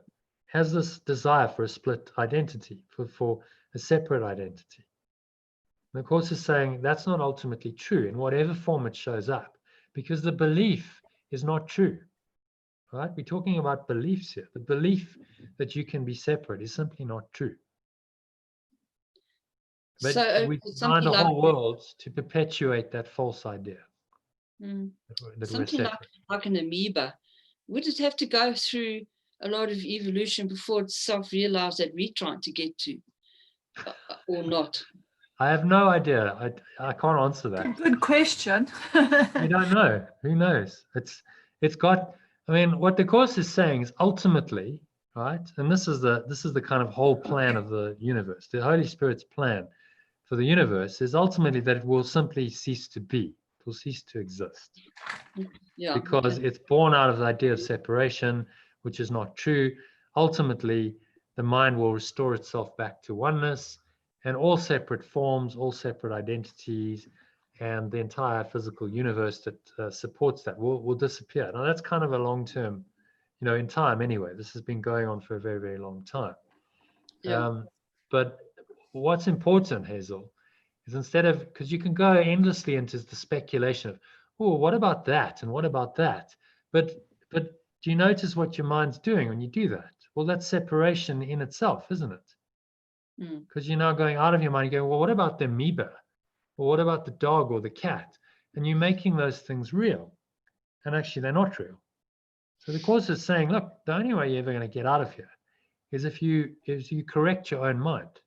has this desire for a split identity, for a separate identity. And the Course is saying that's not ultimately true in whatever form it shows up, because the belief is not true. Right? We're talking about beliefs here. The belief that you can be separate is simply not true. But so we designed the whole world to perpetuate that false idea. That something like an amoeba, would it have to go through a lot of evolution before it self-realized that we're trying to get to, or not? I have no idea. I can't answer that. Good question. We don't know. Who knows? It's got. I mean, what the Course is saying is ultimately, right? And this is the kind of whole plan of the universe. The Holy Spirit's plan for the universe is ultimately that it will simply cease to be. It will cease to exist. Yeah. Because it's born out of the idea of separation, which is not true. Ultimately, the mind will restore itself back to oneness, and all separate forms, all separate identities, and the entire physical universe that supports that will disappear. Now, that's kind of a long-term, in time anyway. This has been going on for a very, very long time. Yeah. But what's important, Hazel, is instead of, because you can go endlessly into the speculation of, oh, what about that? And what about that? But do you notice what your mind's doing when you do that? Well, that's separation in itself, isn't it? Because you're now going out of your mind, you go, well, what about the amoeba? Or what about the dog or the cat? And you're making those things real. And actually, they're not real. So the Course is saying, look, the only way you're ever going to get out of here is if you correct your own mind.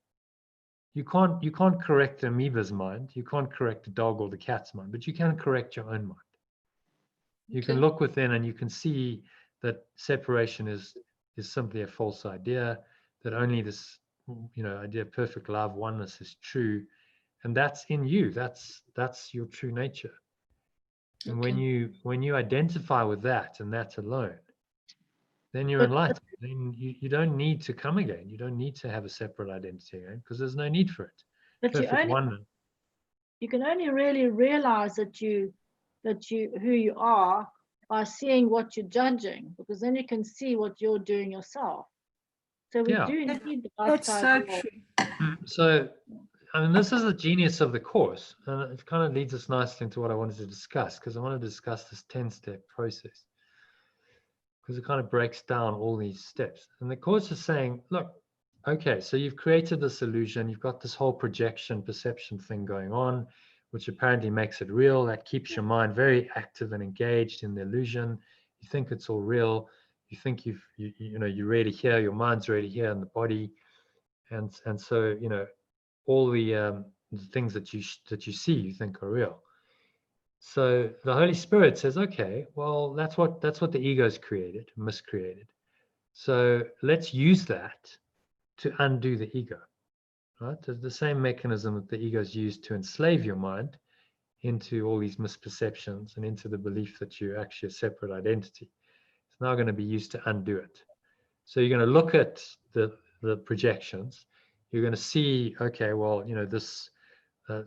You can't correct the amoeba's mind. You can't correct the dog or the cat's mind, but you can correct your own mind. You can look within and you can see that separation is simply a false idea, that only this, idea of perfect love, oneness is true. And that's in you. That's your true nature. And when you identify with that and that alone, then you're enlightened. Then you don't need to come again. You don't need to have a separate identity again, because there's no need for it. But you can only really realize that you who you are by seeing what you're judging, because then you can see what you're doing yourself. So we do need the that's so true. So I mean, this is the genius of the Course, and it kind of leads us nicely into what I wanted to discuss, because I want to discuss this 10-step process, because it kind of breaks down all these steps. And the Course is saying, look, okay, so you've created this illusion, you've got this whole projection, perception thing going on, which apparently makes it real. That keeps your mind very active and engaged in the illusion. You think it's all real. You think you're really here, your mind's really here in the body. And so, all the things that you see, you think are real. So the Holy Spirit says, okay, well, that's what the ego's created, miscreated. So let's use that to undo the ego, right? The same mechanism that the ego's used to enslave your mind into all these misperceptions and into the belief that you're actually a separate identity. It's now going to be used to undo it. So you're going to look at the projections. You're going to see, okay, well, this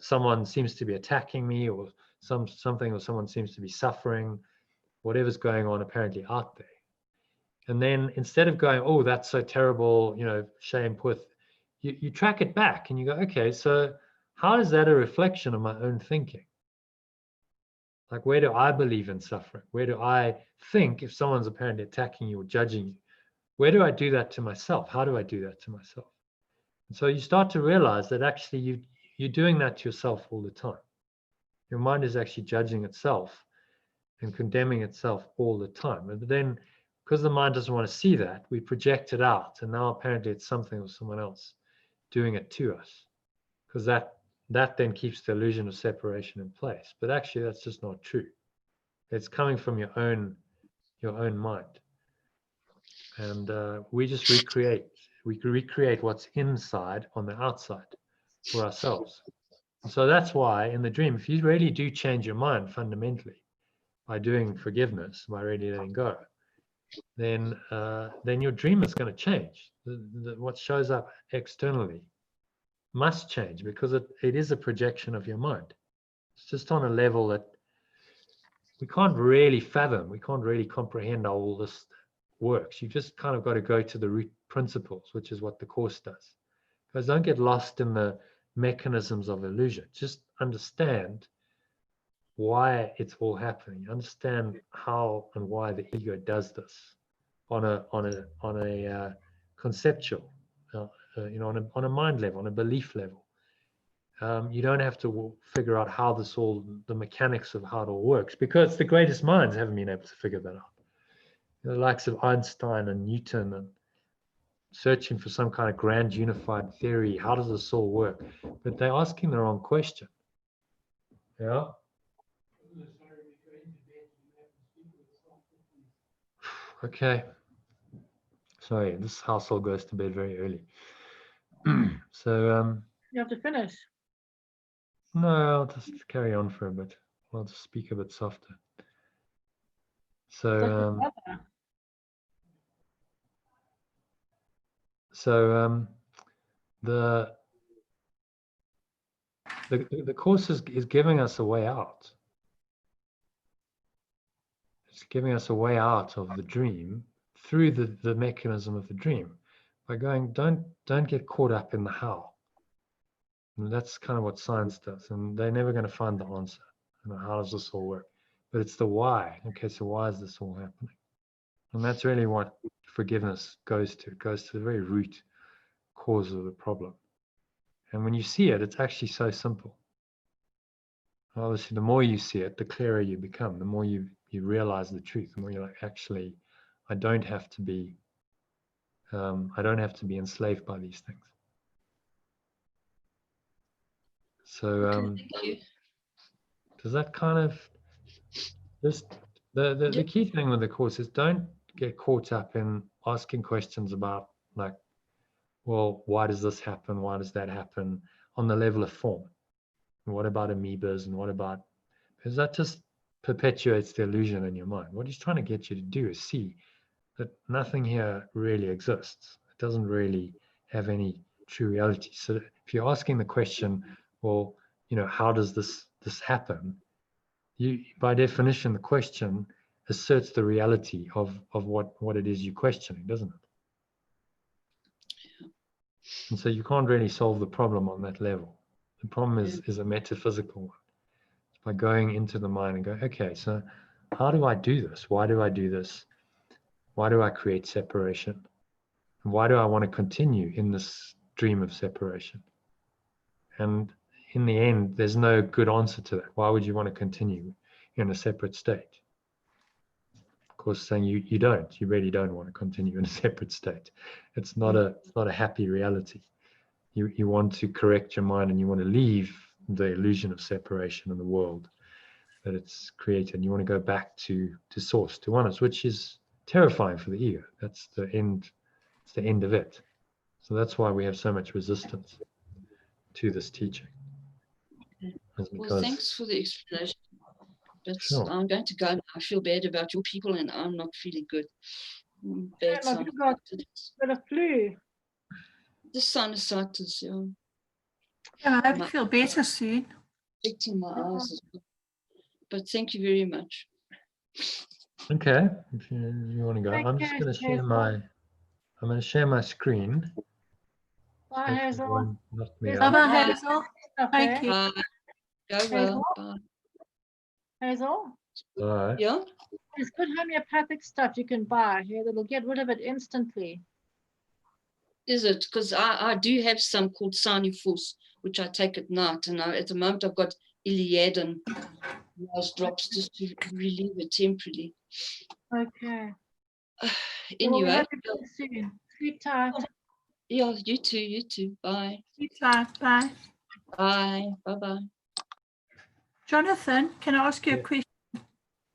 someone seems to be attacking me, or something, or someone seems to be suffering, whatever's going on apparently out there. And then instead of going, oh, that's so terrible, shame, put, you track it back and you go, okay, so how is that a reflection of my own thinking? Like, where do I believe in suffering? Where do I think if someone's apparently attacking you or judging you? Where do I do that to myself? How do I do that to myself? And so you start to realize that actually you're doing that to yourself all the time. Your mind is actually judging itself and condemning itself all the time. But then, because the mind doesn't want to see that, we project it out. And now apparently it's something or someone else doing it to us. Because that then keeps the illusion of separation in place. But actually, that's just not true. It's coming from your own mind. And we just recreate what's inside on the outside for ourselves. So that's why in the dream, if you really do change your mind fundamentally by doing forgiveness, by really letting go, then your dream is going to change. What shows up externally must change, because it is a projection of your mind. It's just on a level that we can't really fathom. We can't really comprehend how all this works. You just kind of got to go to the root principles, which is what the Course does. Because don't get lost in the mechanisms of illusion. Just understand why it's all happening. Understand how and why the ego does this on a conceptual, on a mind level, on a belief level. You don't have to figure out how the mechanics of how it all works, because the greatest minds haven't been able to figure that out. The likes of Einstein and Newton, and searching for some kind of grand unified theory. How does this all work? But they're asking the wrong question. Yeah. Okay. Sorry, this household goes to bed very early. So you have to finish. No, I'll just carry on for a bit. I'll just speak a bit softer. So the Course is giving us a way out. It's giving us a way out of the dream through the mechanism of the dream by going, don't get caught up in the how. And that's kind of what science does, and they're never going to find the answer. You know, how does this all work? But it's the why. Okay, so why is this all happening? And that's really what forgiveness goes to. It goes to the very root cause of the problem. And when you see it, it's actually so simple. Obviously, the more you see it, the clearer you become. The more you realize the truth, the more you're like, actually, I don't have to be enslaved by these things. So does that kind of just the key thing with the course is don't get caught up in asking questions about like, well, why does this happen? Why does that happen on the level of form? And what about amoebas? And what about, because that just perpetuates the illusion in your mind. What he's trying to get you to do is see that nothing here really exists. It doesn't really have any true reality. So if you're asking the question, well, you know, how does this happen? You, by definition, the question asserts the reality of what it is you're questioning, doesn't it? And so you can't really solve the problem on that level. The problem is a metaphysical one. It's by going into the mind and go, okay, so how do I do this? Why do I do this? Why do I create separation? And why do I want to continue in this dream of separation? And in the end, there's no good answer to that. Why would you want to continue in a separate state? Of course, saying you really don't want to continue in a separate state. It's not a happy reality. You want to correct your mind and you want to leave the illusion of separation in the world that it's created. And you want to go back to source, to oneness, which is terrifying for the ego. That's the end. It's the end of it. So that's why we have so much resistance to this teaching. Well, thanks for the explanation. But Sure. I'm going to go now. I feel bad about your people and I'm not feeling good. Bad Yeah, you've got a flu. The sinusitis, yeah. Yeah, I hope you feel better soon. Affecting my eyes as well. But thank you very much. Okay, if you want to go, I'm just going to share my screen. Bye, Hazel. Bye, Hazel. Thank you. Bye. Go well. Bye. Hazel? All right. Yeah? There's good homeopathic stuff you can buy here that'll get rid of it instantly. Is it? Because I do have some called Sinufos, which I take at night. And at the moment I've got Iliad and those drops just to relieve it temporarily. Okay. Anyway. Well, soon. Sleep tight. Yeah, you too. Bye. Sleep tight. Bye. Bye. Bye-bye. Jonathan, can I ask you a question?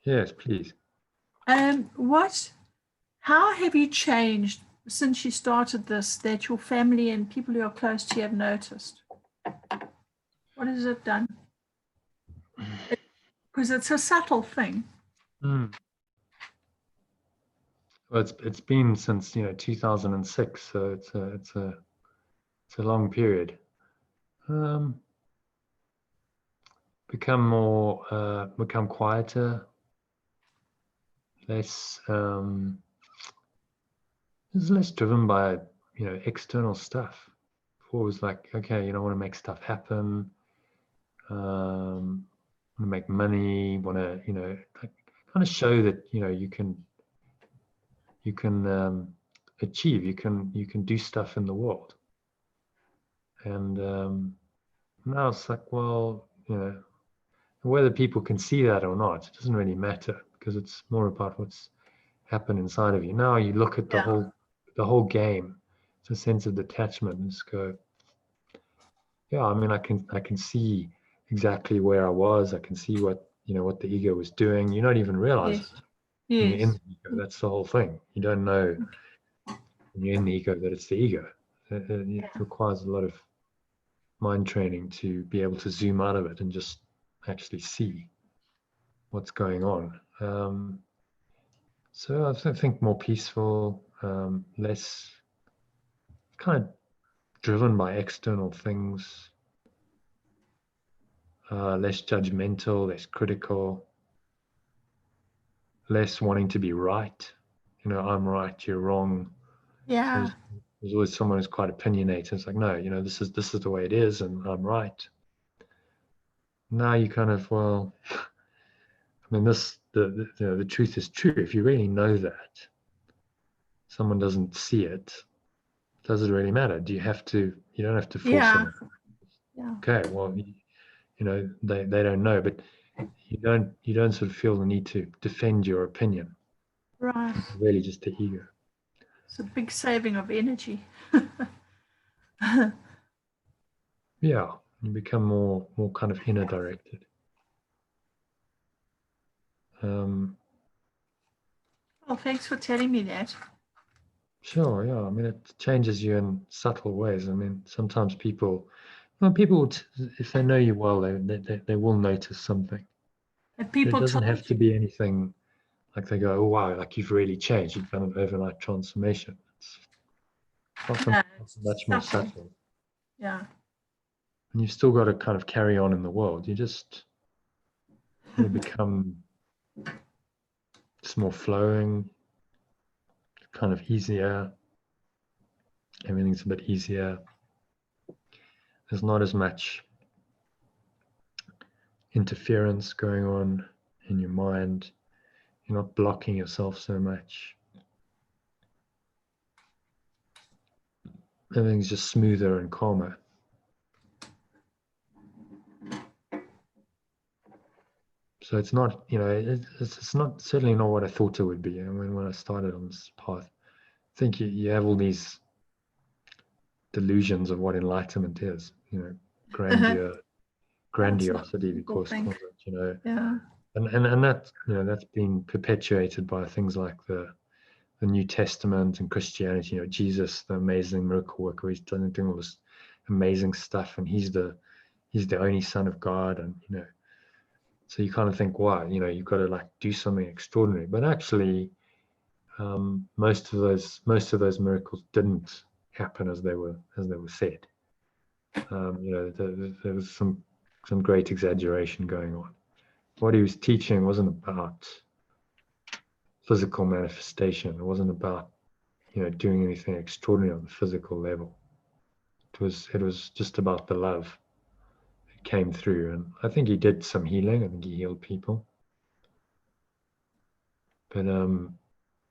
Yes, please. How have you changed since you started this that your family and people who are close to you have noticed? What has it done? Because it's a subtle thing. Well, it's been since 2006, so it's a long period. Become quieter, less driven by external stuff. Before it was like, okay, I want to make stuff happen, want to make money, want to kind of show that you can achieve, you can do stuff in the world. And now it's like, well, whether people can see that or not, it doesn't really matter, because it's more about what's happened inside of you. Now you look at the whole game. It's a sense of detachment and just go, yeah, I mean, I can see exactly where I was. I can see what the ego was doing. You don't even realize it. When you're in the ego. That's the whole thing. You don't know when you're in the ego that it's the ego. It requires a lot of mind training to be able to zoom out of it and just actually see what's going on. So I think more peaceful, less kind of driven by external things, less judgmental, less critical, less wanting to be right. I'm right, you're wrong. Yeah. There's always someone who's quite opinionated. It's like, no, this is the way it is, and I'm right. Now you kind of, well, I mean, the truth is true. If you really know that someone doesn't see it, does it really matter? Do you have to? You don't have to force Yeah. it. Yeah. Okay, well, they don't know, but you don't sort of feel the need to defend your opinion. Right. It's really just the ego. It's a big saving of energy. Yeah, you become more kind of inner directed. Well, thanks for telling me that. Sure, yeah. I mean, it changes you in subtle ways. I mean, sometimes people, if they know you well, they will notice something. And It people doesn't told have to you. be anything like they go, oh wow, like you've really changed. You've done an overnight transformation. It's often Yeah, it's much more subtle. subtle. Yeah. And you've still got to kind of carry on in the world. You become it's more flowing, kind of easier. Everything's a bit easier. There's not as much interference going on in your mind. You're not blocking yourself so much. Everything's just smoother and calmer. So it's not, it's not certainly not what I thought it would be. I mean, when I started on this path, I think you have all these delusions of what enlightenment is. Grandeur, grandiosity, the people course calls think. it. Yeah. And that that's been perpetuated by things like the New Testament and Christianity. Jesus, the amazing miracle worker, he's doing all this amazing stuff, and he's the only Son of God, and so you kind of think, wow, you've got to like do something extraordinary. But actually, most of those miracles didn't happen as they were said. There was some great exaggeration going on. What he was teaching wasn't about physical manifestation. It wasn't about doing anything extraordinary on the physical level. It was just about the love that came through, and I think he did some healing. I think he healed people, but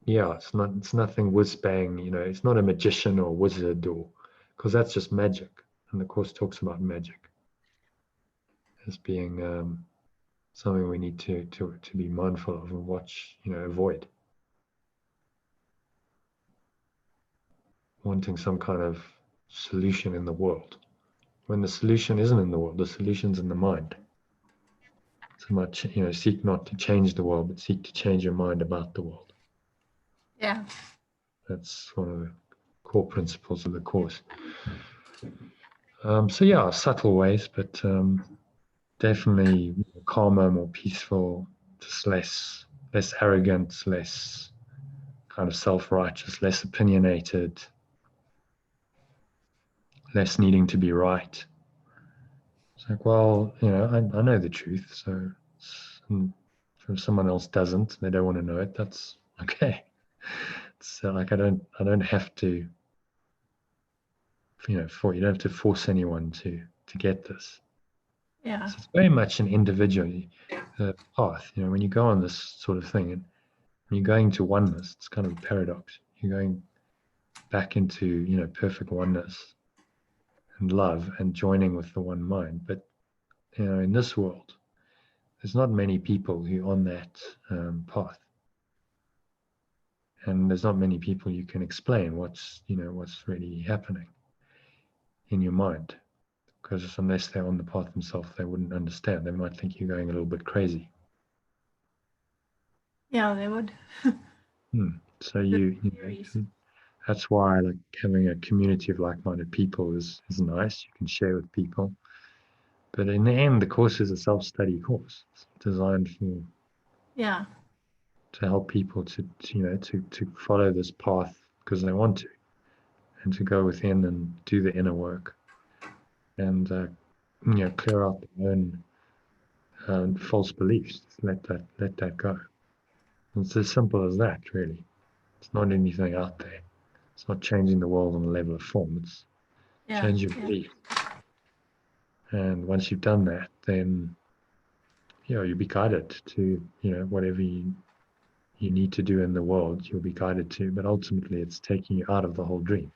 yeah, it's nothing whiz bang. It's not a magician or wizard, or because that's just magic, and the course talks about magic as being something we need to be mindful of and watch, avoid. Wanting some kind of solution in the world, when the solution isn't in the world, the solution's in the mind. So much, seek not to change the world, but seek to change your mind about the world. Yeah. That's one of the core principles of the course. So yeah, subtle ways, but definitely calmer, more peaceful, just less arrogant, less kind of self-righteous, less opinionated, less needing to be right. It's like, well, I know the truth, so if someone else doesn't, they don't want to know it, that's okay. So like I don't have to, you don't have to force anyone to get this. Yeah. So it's very much an individual path. When you go on this sort of thing, and when you're going to oneness, it's kind of a paradox. You're going back into perfect oneness and love and joining with the one mind. But in this world, there's not many people who are on that path, and there's not many people you can explain what's really happening in your mind, because unless they're on the path themselves, they wouldn't understand. They might think you're going a little bit crazy. Yeah, they would. So that's why like having a community of like-minded people is nice. You can share with people, but in the end, the course is a self-study course. It's designed to help people to follow this path because they want to, and to go within and do the inner work, and clear out their own false beliefs. Let that go. It's as simple as that, really. It's not anything out there. It's not changing the world on a level of form. It's change your belief. And once you've done that, then you'll be guided to whatever you need to do in the world. You'll be guided to, but ultimately, it's taking you out of the whole dream.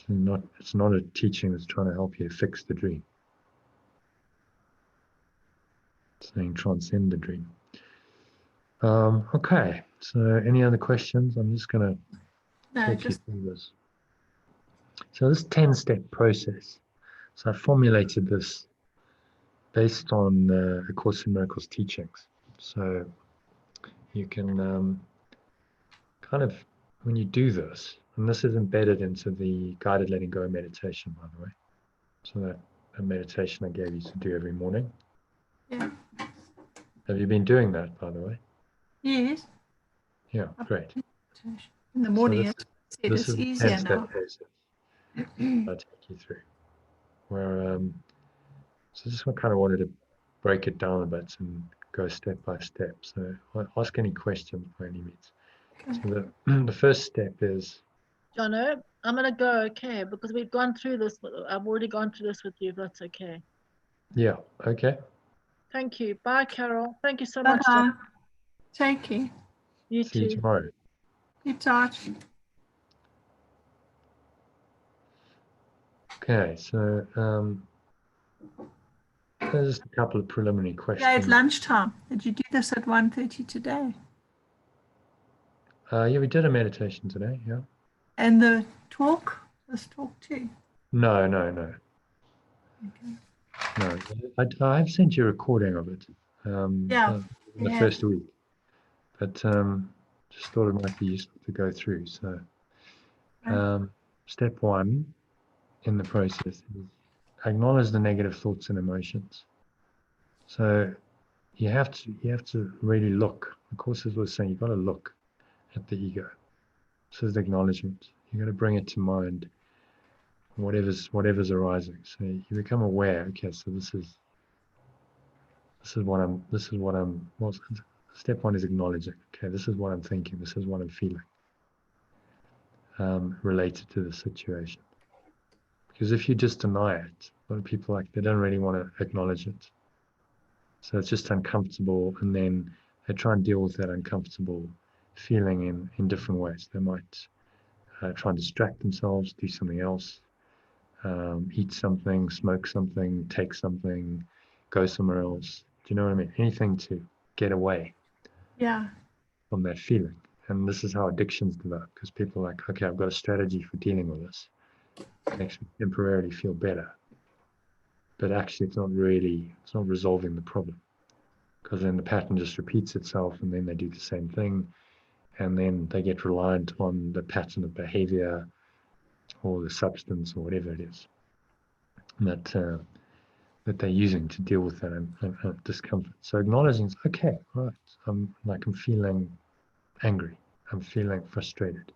It's not a teaching that's trying to help you fix the dream. It's saying transcend the dream. Okay, so any other questions? I'm just going to talk you through this. So this 10-step process. So I formulated this based on the Course in Miracles teachings. So you can kind of, when you do this, and this is embedded into the guided letting go meditation, by the way. So that a meditation I gave you to do every morning. Yeah. Have you been doing that, by the way? Yes. Yeah, great. In the morning, So this is easier 10-step now. process I'll take you through. Where so just kind of wanted to break it down a bit and go step by step. So I'll ask any questions by any means. So the first step is. Jono, I'm going to go, okay, because we've gone through this. I've already gone through this with you, if that's okay. Yeah, okay. Thank you. Bye, Carol. Thank you so much. Bye-bye. Take care. You See you too. tomorrow. Keep tight. Okay, so there's just a couple of preliminary questions. Yeah, at lunchtime. Did you do this at 1:30 today? Yeah, we did a meditation today, yeah. And the talk? This talk too? No. Okay. No, I've sent you a recording of it in the first week, but just thought it might be useful to go through. So step 1 in the process is acknowledge the negative thoughts and emotions. So you have to really look. The Course was saying you've got to look at the ego. This is the acknowledgement. You've got to bring it to mind, whatever's arising. So you become aware. Okay, so this is what I'm. Well, step 1 is acknowledging. Okay, this is what I'm thinking. This is what I'm feeling. Related to the situation. Because if you just deny it, a lot of people they don't really want to acknowledge it. So it's just uncomfortable, and then they try and deal with that uncomfortable feeling in different ways. They might try and distract themselves, do something else, eat something, smoke something, take something, go somewhere else. Do you know what I mean? Anything to get away from that feeling. And this is how addictions develop, because people are like, okay, I've got a strategy for dealing with this. It makes me temporarily feel better. But actually, it's not resolving the problem. Because then the pattern just repeats itself, and then they do the same thing. And then they get reliant on the pattern of behavior or the substance or whatever it is that they're using to deal with that discomfort. So acknowledging, okay, right, I'm feeling angry. I'm feeling frustrated.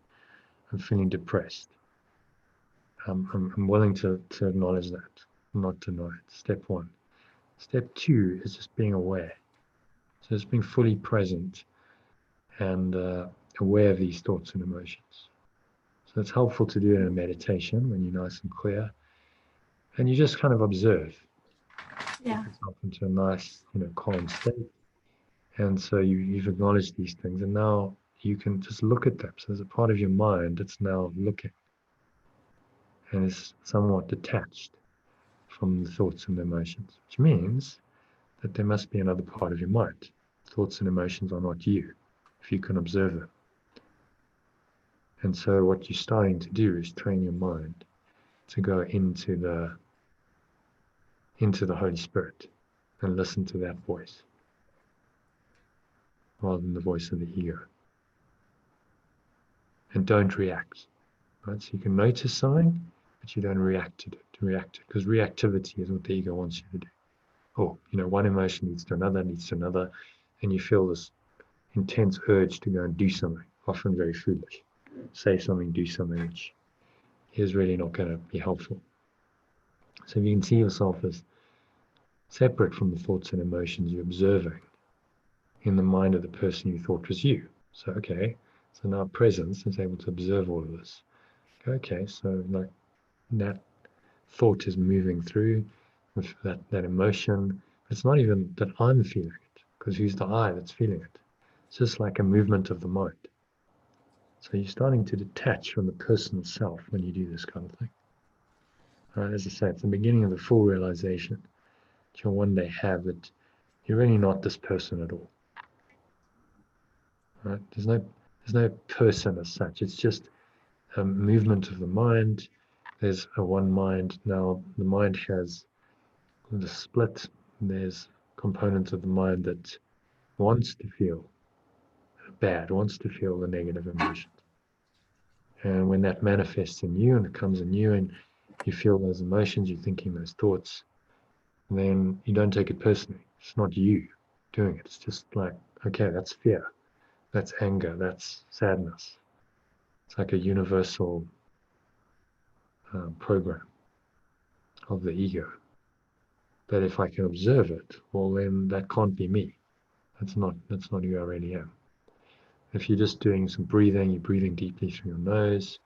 I'm feeling depressed. I'm willing to acknowledge that, not deny it. Step 1. Step 2 is just being aware. So it's being fully present and aware of these thoughts and emotions. So it's helpful to do it in a meditation when you're nice and clear. And you just kind of observe. Yeah. Put yourself into a nice, calm state. And so you've acknowledged these things, and now you can just look at them. So as a part of your mind, it's now looking. And it's somewhat detached from the thoughts and the emotions, which means that there must be another part of your mind. Thoughts and emotions are not you, if you can observe them. And so what you're starting to do is train your mind to go into the Holy Spirit and listen to that voice rather than the voice of the ego. And don't react. Right? So you can notice something, but you don't react to it. Because reactivity is what the ego wants you to do. Oh, one emotion leads to another, and you feel this intense urge to go and do something, often very foolish. Say something, do something, which is really not going to be helpful. So if you can see yourself as separate from the thoughts and emotions you're observing in the mind of the person you thought was you. So, okay, So now presence is able to observe all of this. Okay, so like that thought is moving through with that emotion. It's not even that I'm feeling it, because who's the I that's feeling it? It's just like a movement of the mind. So you're starting to detach from the personal self when you do this kind of thing. As I say, it's the beginning of the full realization that you'll one day have that you're really not this person at all. Right? There's no person as such. It's just a movement of the mind. There's a one mind. Now the mind has the split. There's components of the mind that wants to feel bad, wants to feel the negative emotions. And when that manifests in you and it comes in you and you feel those emotions, you're thinking those thoughts, then you don't take it personally. It's not you doing it. It's just like, okay, that's fear. That's anger. That's sadness. It's like a universal program of the ego. But if I can observe it, well, then that can't be me. That's not who I really am. If you're just doing some breathing, you're breathing deeply through your nose,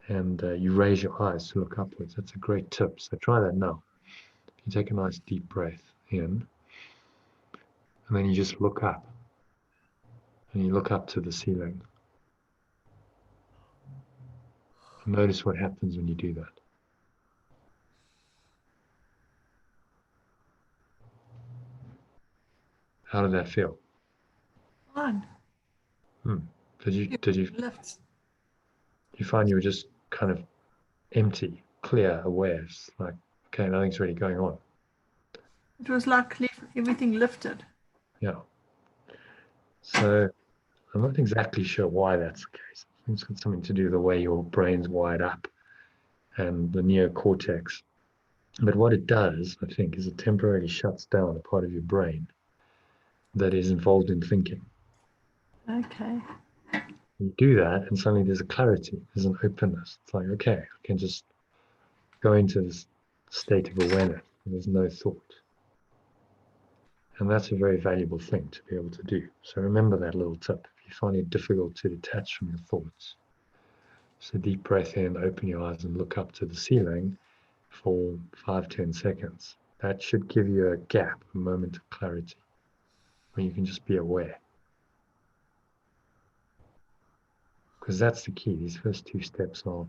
and you raise your eyes to look upwards. That's a great tip. So try that now. You take a nice deep breath in, and then you just look up. And you look up to the ceiling. And notice what happens when you do that. How did that feel? Fine. Did you Lifts. find you were just kind of empty, clear, aware? It's like, okay, nothing's really going on. It was like everything lifted. Yeah. So I'm not exactly sure why that's the case. I think it's got something to do with the way your brain's wired up and the neocortex. But what it does, I think, is it temporarily shuts down a part of your brain that is involved in thinking. Okay. You do that, and suddenly there's a clarity, there's an openness. It's like, okay, I can just go into this state of awareness. There's no thought. And that's a very valuable thing to be able to do. So remember that little tip. If you find it difficult to detach from your thoughts, so deep breath in, open your eyes and look up to the ceiling for 5-10 seconds. That should give you a gap, a moment of clarity, where you can just be aware. Because that's the key. These first 2 steps are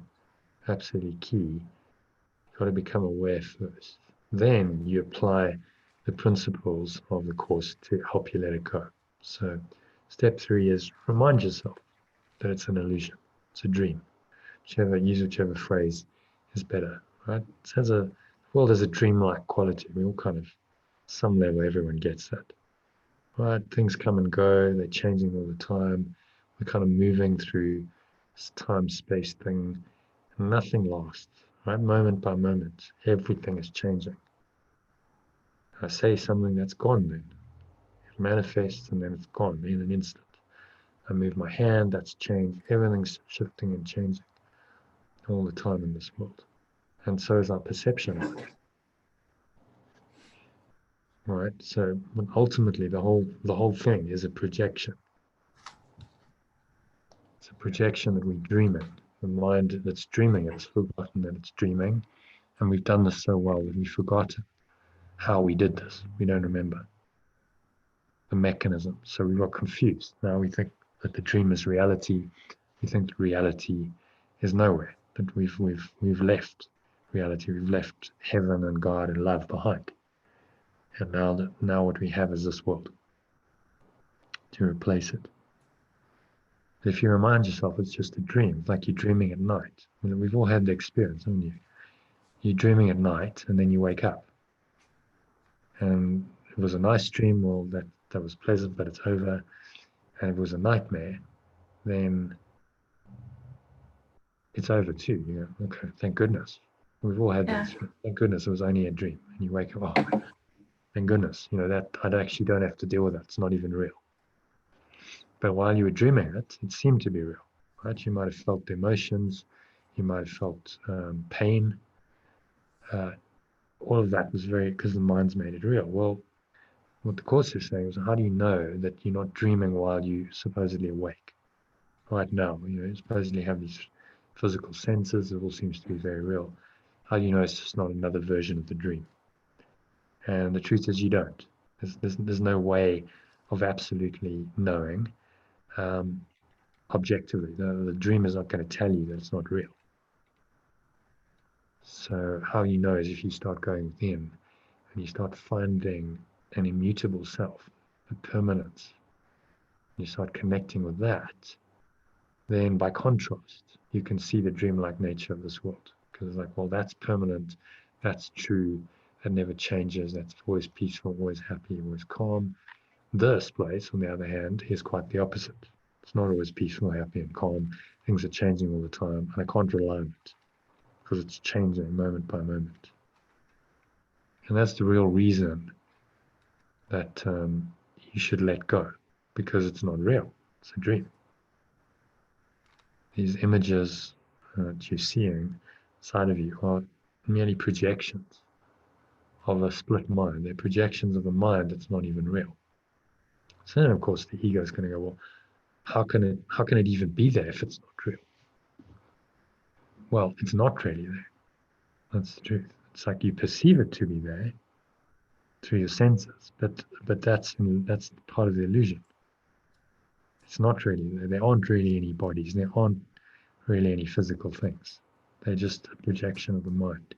absolutely key. You've got to become aware first. Then you apply the principles of the course to help you let it go. So step 3 is remind yourself that it's an illusion. It's a dream. Whichever phrase is better, right? The world has a dreamlike quality. We all kind of, some level, everyone gets that, right? Things come and go. They're changing all the time. We're kind of moving through this time-space thing. And nothing lasts, right? Moment by moment, everything is changing. I say something that's gone then. It manifests and then it's gone in an instant. I move my hand, that's changed. Everything's shifting and changing all the time in this world. And so is our perception of it. Right? So ultimately the whole thing is a projection. It's a projection that we dream in. The mind that's dreaming has forgotten that it's dreaming. And we've done this so well that we've forgotten how we did this. We don't remember the mechanism. So we got confused. Now we think that the dream is reality. We think that reality is nowhere. That we've left reality. We've left heaven and God and love behind. And now what we have is this world to replace it. But if you remind yourself it's just a dream, it's like you're dreaming at night. I mean, we've all had the experience, haven't you? You're dreaming at night and then you wake up. And it was a nice dream, well, that was pleasant, but it's over. And if it was a nightmare, then it's over too. You know, okay, thank goodness. We've all had that. Thank goodness it was only a dream. And you wake up, oh, thank goodness, you know, that I actually don't have to deal with that. It's not even real. But while you were dreaming it, it seemed to be real, right? You might have felt the emotions, you might have felt pain. All of that was because the mind's made it real. Well, what the Course is saying is, how do you know that you're not dreaming while you're supposedly awake? right now. You supposedly have these physical senses. It all seems to be very real. How do you know it's just not another version of the dream? And the truth is, you don't. There's no way of absolutely knowing objectively. The dream is not going to tell you that it's not real. So how you know is if you start going within and you start finding an immutable self, a permanence. You start connecting with that, then by contrast, you can see the dreamlike nature of this world. Because it's like, well, that's permanent, that's true, that never changes, that's always peaceful, always happy, always calm. This place, on the other hand, is quite the opposite. It's not always peaceful, happy, and calm. Things are changing all the time, and I can't rely on it because it's changing moment by moment. And that's the real reason that you should let go, because it's not real. It's a dream. These images that you're seeing inside of you are merely projections of a split mind. They're projections of a mind that's not even real. So then, of course, the ego is going to go, well, how can it even be there if it's not real? Well, it's not really there. That's the truth. It's like you perceive it to be there through your senses, but that's part of the illusion. It's not really there. There aren't really any bodies. There aren't really any physical things. They're just a projection of the mind.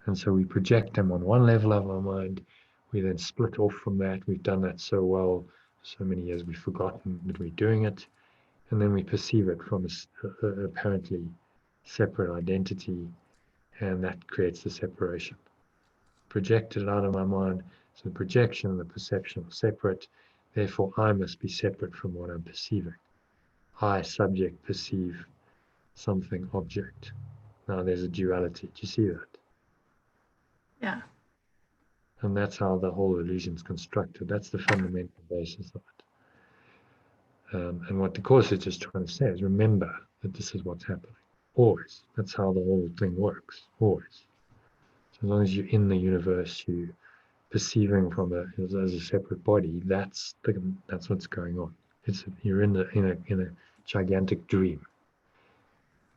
And so we project them on one level of our mind. We then split off from that. We've done that so well, so many years we've forgotten that we're doing it. And then we perceive it from a apparently separate identity, and that creates the separation. Projected it out of my mind, so the projection and the perception are separate. Therefore, I must be separate from what I'm perceiving. I, subject, perceive something, object. Now there's a duality. Do you see that? Yeah. And that's how the whole illusion is constructed. That's the fundamental basis of it. And what the Course is just trying to say is remember that this is what's happening. Always. That's how the whole thing works. Always. So as long as you're in the universe, you perceiving from as a separate body, that's what's going on. You're in a gigantic dream,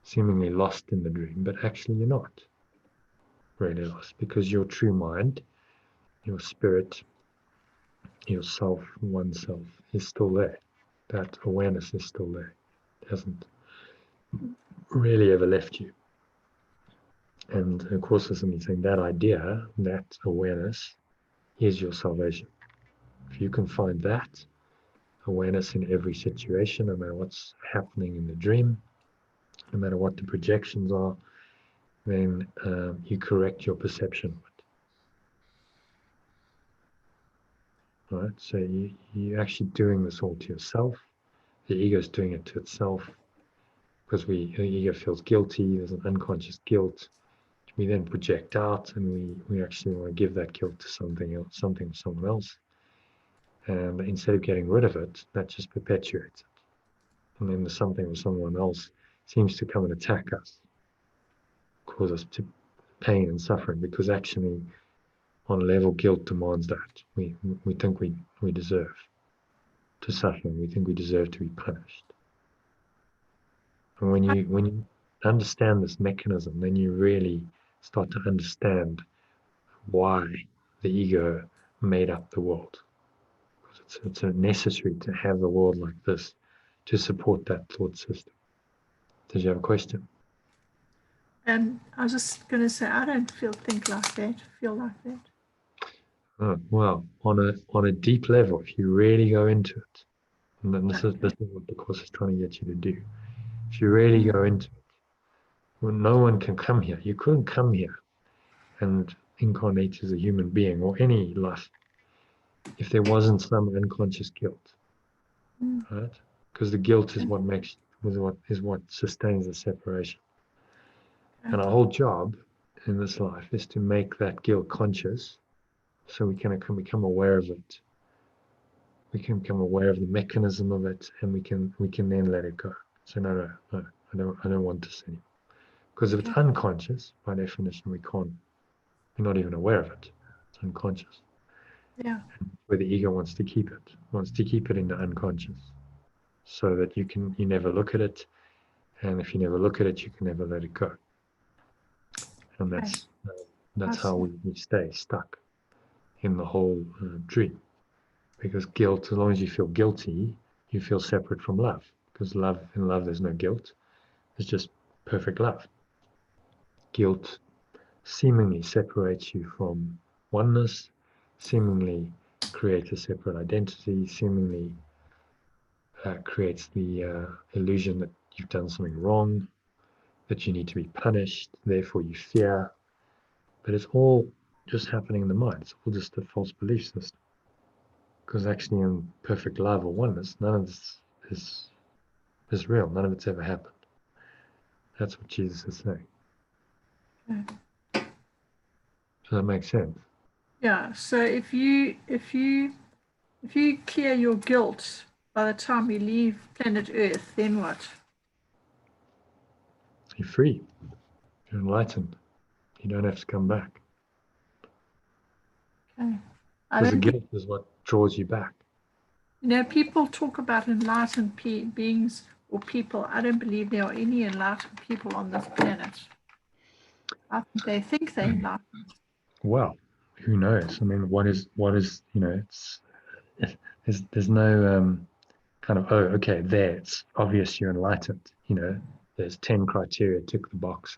seemingly lost in the dream, but actually you're not really lost, because your true mind, your spirit, yourself, oneself, is still there. That awareness is still there. It hasn't really ever left you. And of course, there's something saying that idea, that awareness, is your salvation. If you can find that awareness in every situation, no matter what's happening in the dream, no matter what the projections are, then you correct your perception of it. Right? So you're actually doing this all to yourself. The ego is doing it to itself, because the ego feels guilty. There's an unconscious guilt. We then project out, and we actually want to give that guilt to something else, someone else. And instead of getting rid of it, that just perpetuates it. And then the something or someone else seems to come and attack us, cause us to pain and suffering, because actually, on a level, guilt demands that. We think we deserve to suffer. We think we deserve to be punished. And when you understand this mechanism, then you really start to understand why the ego made up the world. Because it's necessary to have the world like this to support that thought system. Did you have a question? And I was just going to say, I don't feel like that. Oh, well, on a deep level, if you really go into it, and then this is what the Course is trying to get you to do. If you really go into it, well, no one can come here. You couldn't come here and incarnate as a human being or any life if there wasn't some unconscious guilt, right? Because the guilt is what sustains the separation. And our whole job in this life is to make that guilt conscious, so we can become aware of it. We can become aware of the mechanism of it, and we can then let it go. So no, I don't want this anymore. Because if it's unconscious, by definition, we're not even aware of it. It's unconscious. Yeah. Where the ego wants to keep it in the unconscious. so that you never look at it, and if you never look at it, you can never let it go. And that's how we stay stuck in the whole dream. Because guilt, as long as you feel guilty, you feel separate from love. Because in love, there's no guilt. It's just perfect love. Guilt seemingly separates you from oneness, seemingly creates a separate identity, seemingly creates the illusion that you've done something wrong, that you need to be punished, therefore you fear. But it's all just happening in the mind. It's all just a false belief system. Because actually in perfect love or oneness, none of this is real. None of it's ever happened. That's what Jesus is saying. Okay. Does that make sense? Yeah. So if you clear your guilt by the time you leave planet Earth, then what? You're free. You're enlightened. You don't have to come back. Okay. Because the guilt is what draws you back. People talk about enlightened beings or people. I don't believe there are any enlightened people on this planet. I think they're enlightened. Well, who knows? I mean, what is it's there's no kind of, oh, okay, there, it's obvious you're enlightened. There's 10 criteria, tick the box,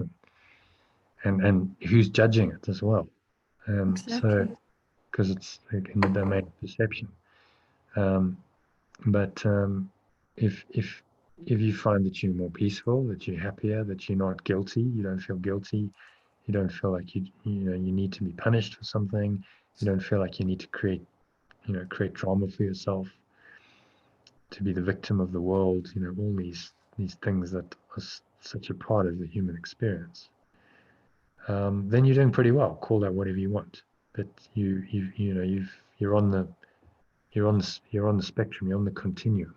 and who's judging it as well. Exactly. So, because it's in the domain of perception. But if you find that you're more peaceful, that you're happier, that you're not guilty, you don't feel guilty, you don't feel like you need to be punished for something, you don't feel like you need to create drama for yourself, to be the victim of the world, all these things that are such a part of the human experience. Then you're doing pretty well. Call that whatever you want, but you're on the spectrum, you're on the continuum.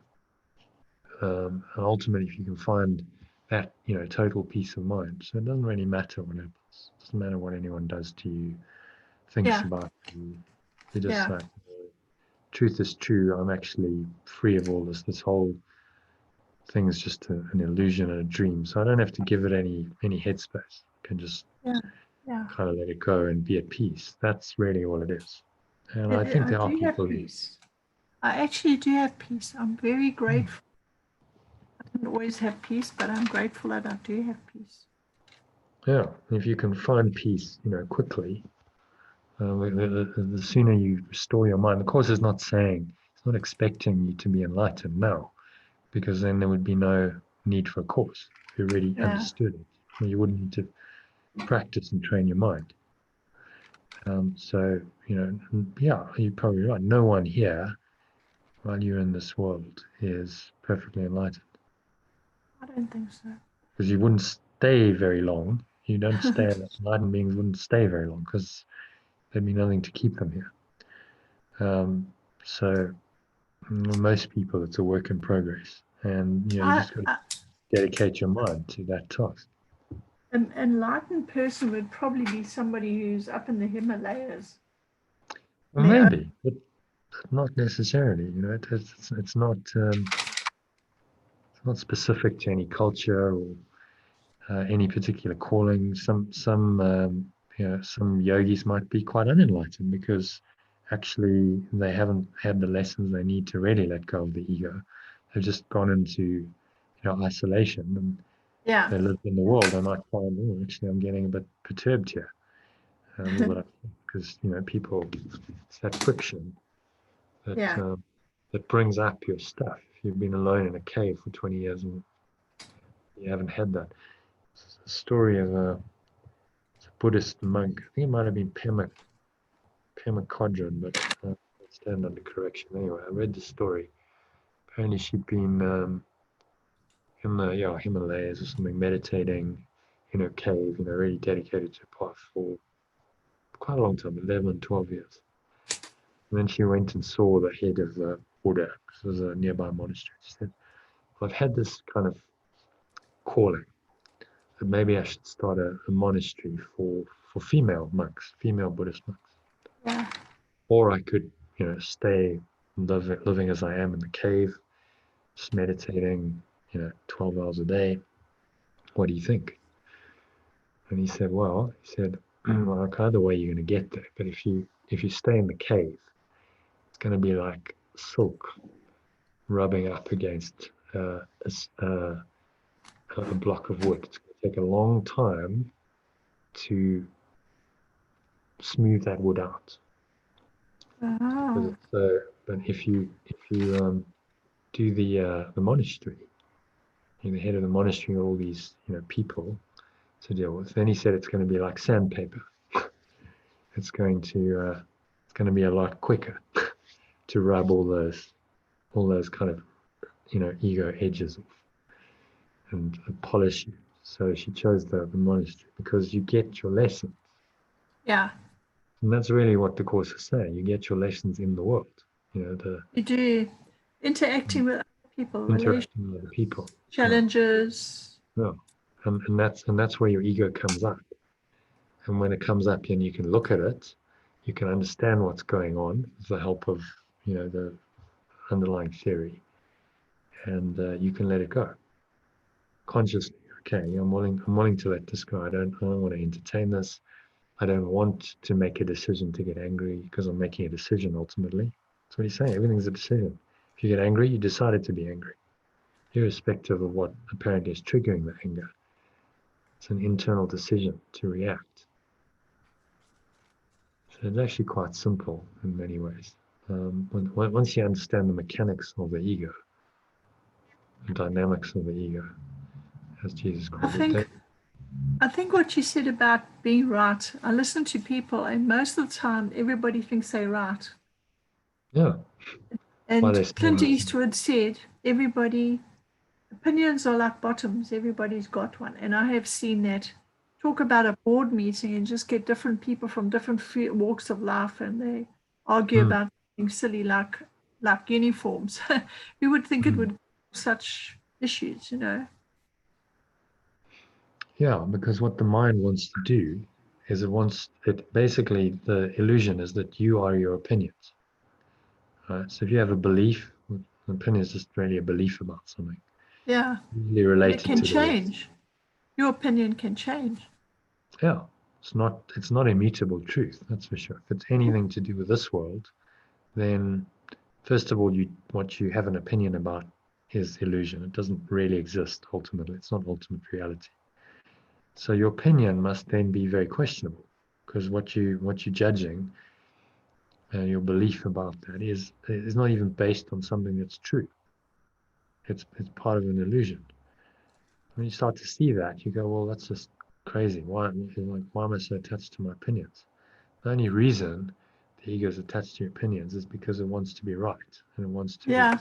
And ultimately, if you can find that, total peace of mind, so it doesn't really matter what happens. It doesn't matter what anyone does to you, thinks about you. You're just like, truth is true. I'm actually free of all this. This whole thing is just an illusion and a dream. So I don't have to give it any headspace. I can just kind of let it go and be at peace. That's really all it is. And I think there are people who... I actually do have peace. I'm very grateful. I didn't always have peace, but I'm grateful that I do have peace. Yeah, if you can find peace, quickly, the sooner you restore your mind. The Course is not saying, it's not expecting you to be enlightened now, because then there would be no need for a course. If you really understood it, you wouldn't need to practice and train your mind. So, you're probably right. No one here, while you're in this world, is perfectly enlightened. I don't think so. Because you wouldn't stay very long. You don't stay, enlightened beings wouldn't stay very long, because there'd be nothing to keep them here. So most people, it's a work in progress, and you just got to dedicate your mind to that task. An enlightened person would probably be somebody who's up in the Himalayas. Well, maybe, but not necessarily. It's not specific to any culture or any particular calling. Some yogis might be quite unenlightened because actually they haven't had the lessons they need to really let go of the ego. They've just gone into isolation, and they live in the world. They might find, oh, actually I'm getting a bit perturbed here, because people, it's that friction that brings up your stuff. If you've been alone in a cave for 20 years and you haven't had that. It's a story of a Buddhist monk. I think it might have been Pema Chodron, but I stand under correction. Anyway, I read the story. Apparently she'd been in the Himalayas or something, meditating in her cave, really dedicated to a path for quite a long time, 11, 12 years. And then she went and saw the head of the Buddha, because it was a nearby monastery. She said, well, I've had this kind of calling that maybe I should start a monastery for female monks, female Buddhist monks. Or I could, stay living as I am in the cave, just meditating, 12 hours a day. What do you think? And he said, well, either way you're going to get there. But if you stay in the cave, it's going to be like silk rubbing up against a block of wood. It's going to take a long time to smooth that wood out. Oh. But if you do the monastery, you're the head of the monastery, all these people to deal with. Then he said it's going to be like sandpaper. It's going to be a lot quicker to rub all those kind of ego edges off and polish you. So she chose the monastery because you get your lessons. Yeah. And that's really what the course is saying. You get your lessons in the world. You do interacting with other people, interacting with other people, challenges. Yeah. And that's where your ego comes up. And when it comes up and you can look at it, you can understand what's going on with the help of the underlying theory, and you can let it go consciously. Okay, I'm willing to let this go. I don't want to entertain this. I don't want to make a decision to get angry because I'm making a decision ultimately. That's what he's saying. Everything's a decision. If you get angry, you decided to be angry, irrespective of what apparently is triggering the anger. It's an internal decision to react. So it's actually quite simple in many ways. Once you understand the mechanics of the ego, the dynamics of the ego, as Jesus called it. I think what you said about being right, I listen to people and most of the time everybody thinks they're right. Yeah. And Clint Eastwood said, opinions are like bottoms, everybody's got one. And I have seen that. Talk about a board meeting and just get different people from different walks of life and they argue about things silly like uniforms. Who would think it would be such issues, Yeah, because what the mind wants to do is basically the illusion is that you are your opinions. Right? So if you have a belief, an opinion is just really a belief about something. Yeah. Usually related it can change. Your opinion can change. Yeah. It's not immutable truth, that's for sure. If it's anything to do with this world, then first of all, what you have an opinion about is illusion. It doesn't really exist ultimately. It's not ultimate reality. So your opinion must then be very questionable, because what you're judging, your belief about that is not even based on something that's true. It's part of an illusion. When you start to see that, you go, well, that's just crazy. Why am I so attached to my opinions? The only reason the ego is attached to your opinions is because it wants to be right and it wants to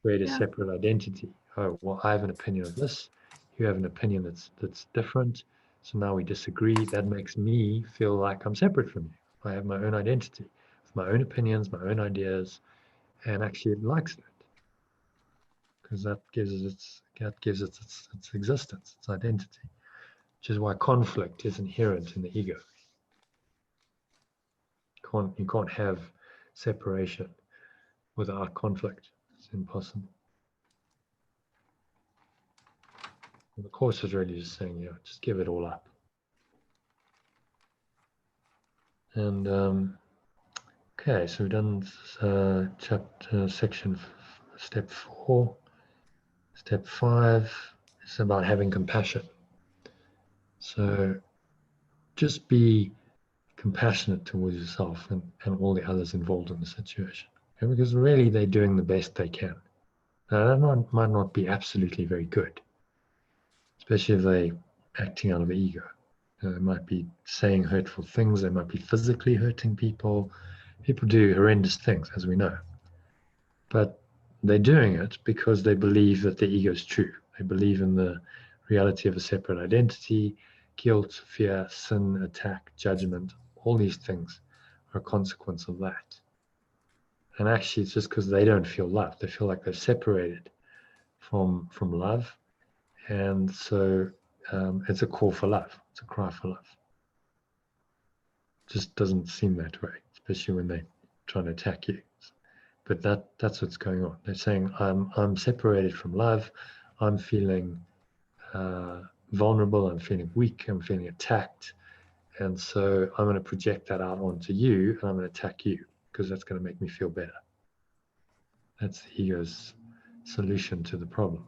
create a separate identity. Oh, well, I have an opinion of this. You have an opinion that's different. So now we disagree. That makes me feel like I'm separate from you. I have my own identity, with my own opinions, my own ideas, and actually it likes that because that gives it its existence, its identity, which is why conflict is inherent in the ego. You can't have separation without conflict. It's impossible. And the course is really just saying, just give it all up. And okay, so we've done step 4. Step 5 is about having compassion. So just be compassionate towards yourself and all the others involved in the situation. Okay? Because really they're doing the best they can. Now that might not be absolutely very good, especially if they're acting out of ego. They might be saying hurtful things. They might be physically hurting people. People do horrendous things, as we know. But they're doing it because they believe that the ego is true. They believe in the reality of a separate identity, guilt, fear, sin, attack, judgment. All these things are a consequence of that. And actually, it's just because they don't feel loved. They feel like they're separated from love. And so it's a call for love. It's a cry for love. Just doesn't seem that way, especially when they're trying to attack you. but that's what's going on. They're saying I'm separated from love. I'm feeling vulnerable. I'm feeling weak. I'm feeling attacked, and so I'm going to project that out onto you, and I'm going to attack you because that's going to make me feel better. That's the ego's solution to the problem,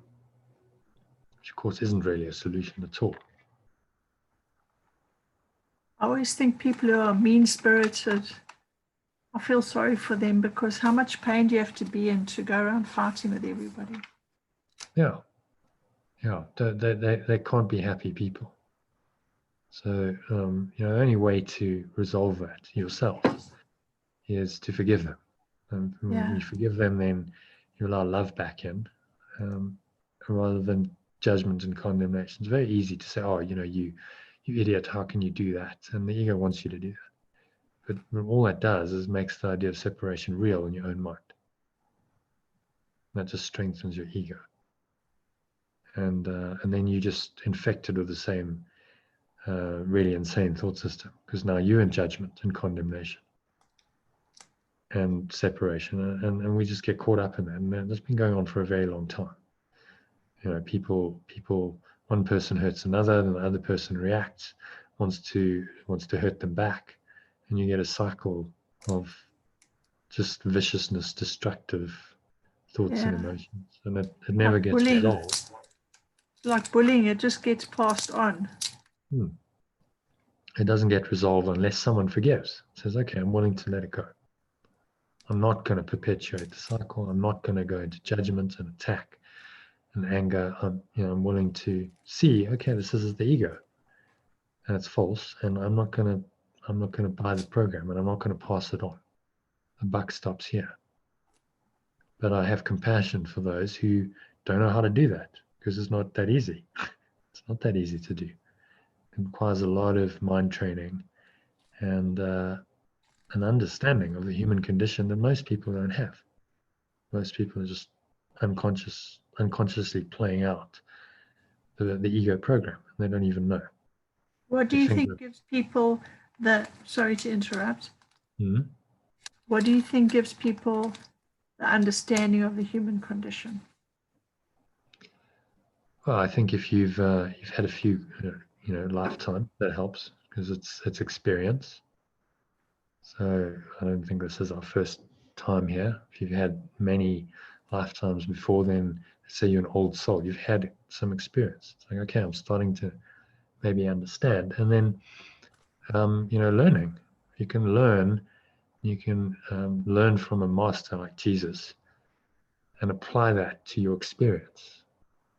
which of course isn't really a solution at all. I always think people who are mean-spirited, I feel sorry for them, because how much pain do you have to be in to go around fighting with everybody? Yeah. They can't be happy people. So the only way to resolve that yourself is to forgive them. And when you forgive them, then you allow love back in, rather than judgment and condemnation. It's very easy to say, "Oh, you idiot! How can you do that?" And the ego wants you to do that. But all that does is makes the idea of separation real in your own mind. That just strengthens your ego. And then you just infected with the same really insane thought system, because now you're in judgment and condemnation and separation, and we just get caught up in that. And that's been going on for a very long time. People, one person hurts another, and the other person reacts, wants to hurt them back, and you get a cycle of just viciousness, destructive thoughts and emotions, and it never Like gets bullying. resolved. Like bullying, it just gets passed on. It doesn't get resolved unless someone forgives. Says, okay, I'm willing to let it go. I'm not going to perpetuate the cycle. I'm not going to go into judgment and attack and anger. I'm willing to see, okay, this is the ego, and it's false, and I'm not going to buy the program, and I'm not going to pass it on. The buck stops here. But I have compassion for those who don't know how to do that, because it's not that easy. It's not that easy to do. It requires a lot of mind training and an understanding of the human condition that most people don't have. Most people are just unconsciously playing out the ego program. They don't even know. What do you think gives people sorry to interrupt. Mm-hmm. What do you think gives people the understanding of the human condition? Well, I think if you've had a few, lifetime, that helps, because it's experience. So I don't think this is our first time here. If you've had many lifetimes before, then let's say you're an old soul, you've had some experience. It's like, okay, I'm starting to maybe understand. And then, learning. You can learn. You can learn from a master like Jesus and apply that to your experience.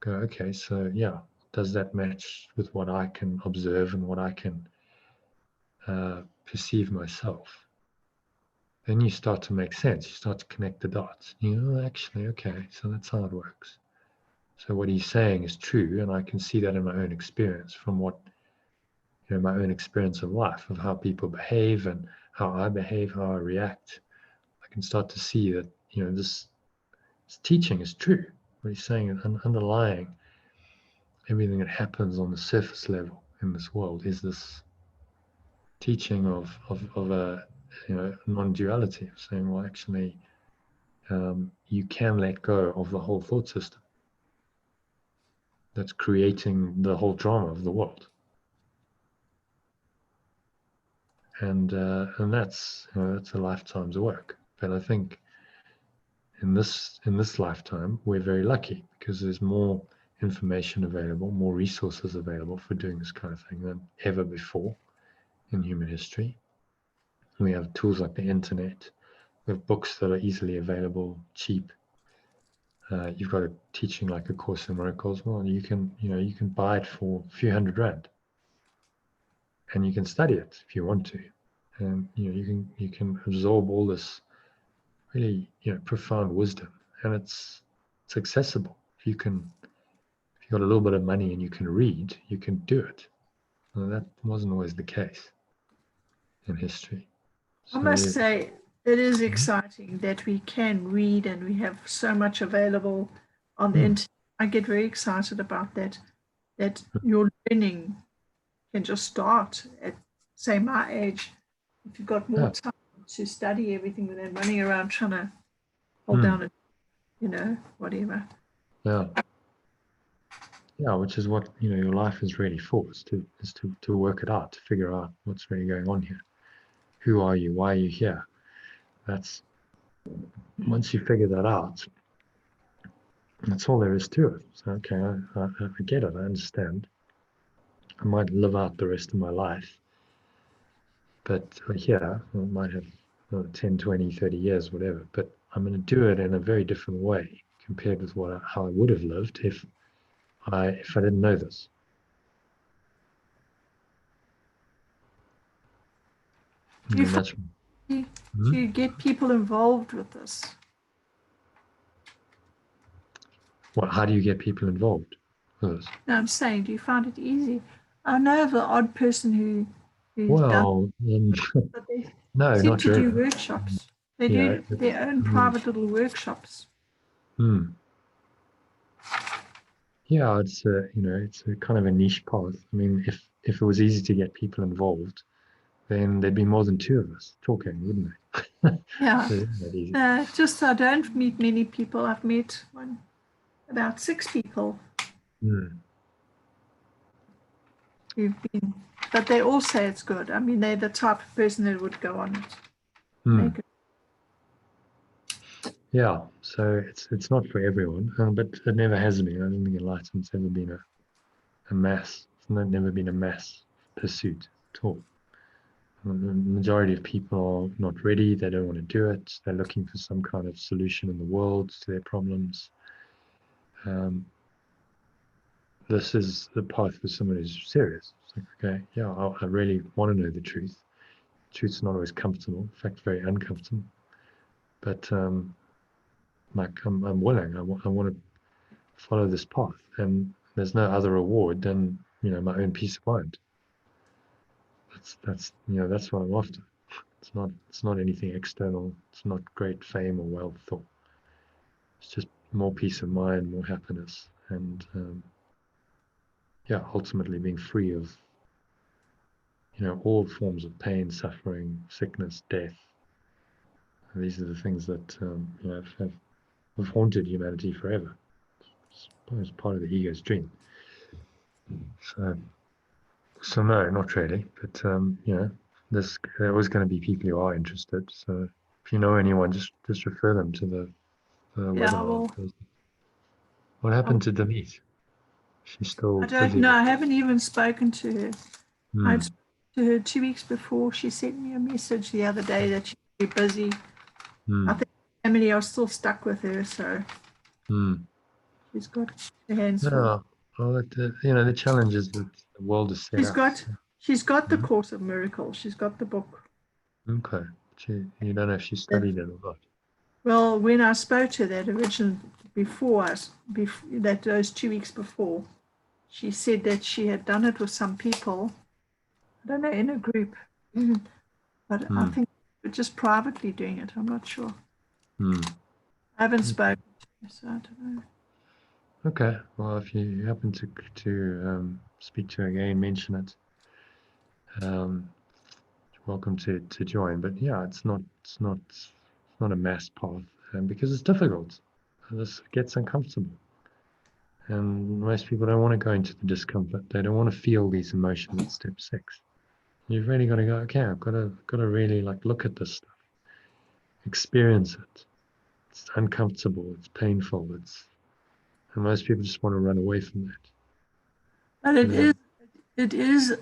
Go, okay, so yeah, does that match with what I can observe and what I can perceive myself? Then you start to make sense. You start to connect the dots. Actually, okay, so that's how it works. So what he's saying is true, and I can see that in my own experience, from what, my own experience of life, of how people behave and how I behave, how I react. I can start to see that, this teaching is true. What he's saying is underlying everything that happens on the surface level in this world is this teaching of a non-duality, of saying, well, actually, you can let go of the whole thought system that's creating the whole drama of the world, and that's a lifetime's work. But I think in this lifetime we're very lucky, because there's more information available, more resources available for doing this kind of thing than ever before in human history. We have tools like the internet. We have books that are easily available, cheap. You've got a teaching like A Course in Miracles. Well, you can buy it for a few $100, and you can study it if you want to, and you can absorb all this really profound wisdom, and it's accessible. If you've got a little bit of money and you can read, you can do it. Well, that wasn't always the case in history. I must say, it is exciting that we can read and we have so much available on the internet. I get very excited about that your learning can just start at, say, my age. If you've got more time to study everything than running around trying to hold down a, you know, whatever. Yeah. Yeah, which is what, you know, your life is really for, is to work it out, to figure out what's really going on here. Who are you? Why are you here? That's, once you figure that out, that's all there is to it. So, okay, I get it, I understand. I might live out the rest of my life, but here, I might have 10, 20, 30 years, whatever, but I'm going to do it in a very different way compared with how I would have lived if I didn't know this. Do you, And that's, do you get people involved with this? well, how do you get people involved with this? No, I'm saying, do you find it easy? I know of the odd person who's done, Well, but they no, seem not to do really. workshops. They Yeah, do their own private little workshops. Yeah, it's a, you know, it's a kind of a niche path. I mean, if it was easy to get people involved, then there'd be more than two of us talking, wouldn't there? Yeah. It isn't that easy. Just I don't meet many people. I've met about 6 people who've been, but they all say it's good. I mean, they're the type of person that would go on it. Make it. Yeah, so it's not for everyone, but it never has been. I don't think enlightenment's ever been a mass. It's never been a mass pursuit at all. The majority of people are not ready. They don't want to do it. They're looking for some kind of solution in the world to their problems. This is the path for someone who's serious. It's like, okay, yeah, I really want to know the truth. Truth's not always comfortable. In fact, very uncomfortable. But like I'm willing. I want to follow this path, and there's no other reward than, you know, my own peace of mind. That's you know, that's what I'm after. It's not anything external. It's not great fame or wealth, or it's just more peace of mind, more happiness, and yeah, ultimately being free of, you know, all forms of pain, suffering, sickness, death. And these are the things that you know, have haunted humanity forever. It's part of the ego's dream. So no, not really. But you know, there's always going to be people who are interested. So if you know anyone, just refer them to the Yeah, webinar. well, What happened to Denise? She's still I don't busy. know. I haven't even spoken to her. I Hmm. spoke to her 2 weeks before. She sent me a message the other day that she's very busy. I think family are still stuck with her, so she's got her hands full. Yeah. Well, you know, the challenge is that the world is set up. She's got the Course of Miracles. She's got the book. Okay. You don't know if she studied it or not. Well, when I spoke to her that original those 2 weeks before, she said that she had done it with some people. I don't know, in a group, but I think we're just privately doing it. I'm not sure. I haven't spoken to her, so I don't know. Okay. Well, if you happen to speak to her again, mention it. You're welcome to join. But yeah, it's not a mass path, because it's difficult. This gets uncomfortable, and most people don't want to go into the discomfort. They don't want to feel these emotions at step 6. You've really got to go, okay, I've got to really like look at this stuff, experience it. It's uncomfortable, it's painful, and most people just want to run away from that. But it is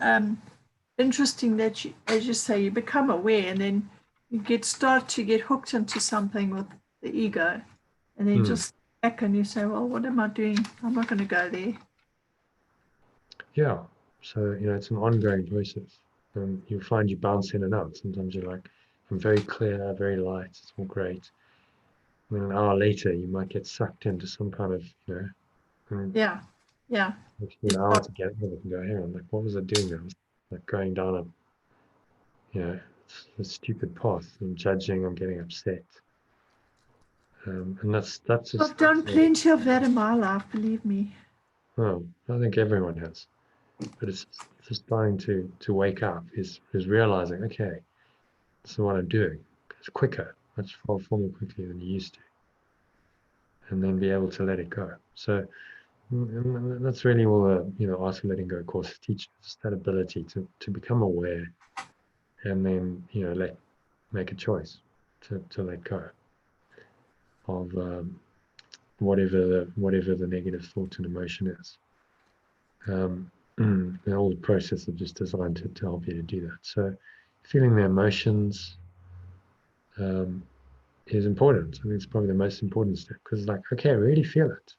interesting that you, as you say, you become aware, and then you start to get hooked into something with the ego, and then just back and you say, well, what am I doing? I'm not going to go there. Yeah. So, you know, it's an ongoing process. And you'll find you bounce in and out. Sometimes you're like, I'm very clear, very light, it's all great. And then an hour later, you might get sucked into some kind of, you know, Yeah. takes me an hour to get out of it and go, hang on, like, what was I doing there? I was like going down you know, a stupid path. I'm judging, I'm getting upset. And that's just. I've done plenty of that in my life, believe me. Oh, I think everyone has. But it's just starting to wake up, is realizing, okay, this is what I'm doing. It's quicker, much far more quickly than you used to. and then be able to let it go. So that's really all the Art of Letting Go course teaches, that ability to become aware, and then make a choice to let go of whatever the negative thought and emotion is. And all the process is just designed to help you to do that. So feeling the emotions is important. I think it's probably the most important step, because like, okay, really feel it.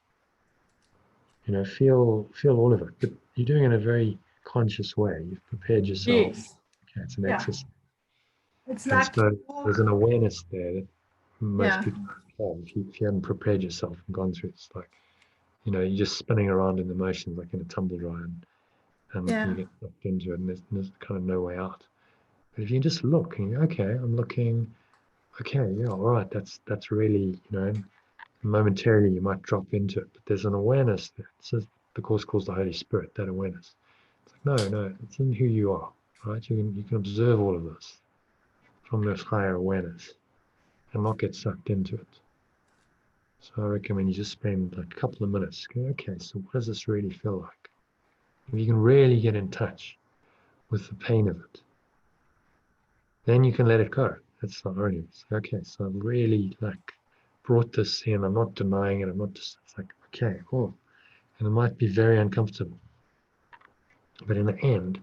Feel all of it, but you're doing it in a very conscious way. You've prepared yourself. Yes. Okay, it's an Yeah. exercise. It's And like, so there's an awareness there that most yeah, people don't have. If you haven't prepared yourself and gone through it, it's like, you're just spinning around in the motions like in a tumble dryer, and yeah, you get sucked into it, and there's kind of no way out. But if you just look and you go, okay, I'm looking, okay, yeah, all right, that's really, momentarily you might drop into it, but there's an awareness there. It says the course calls the Holy Spirit, that awareness. It's like, no, it's in who you are, right? You can observe all of this from this higher awareness and not get sucked into it. So I recommend you just spend like a couple of minutes, go, okay, so what does this really feel like? If you can really get in touch with the pain of it, then you can let it go. That's the irony. Okay, so I've really brought this in. I'm not denying it. I'm not just, it's like, okay, oh, and it might be very uncomfortable. But in the end,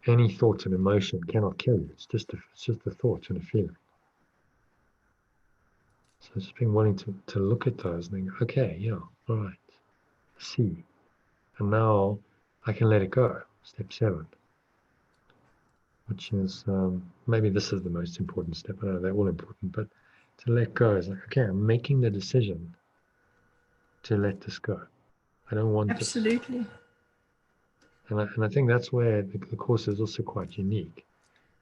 any thought and emotion cannot kill you. It's just a thought and a feeling. So just being willing to look at those and think, okay, yeah, all right, see. And now I can let it go. Step 7. Which is, maybe this is the most important step. I know they're all important, but to let go is like, okay, I'm making the decision to let this go. I don't want absolutely. this. And I think that's where the course is also quite unique,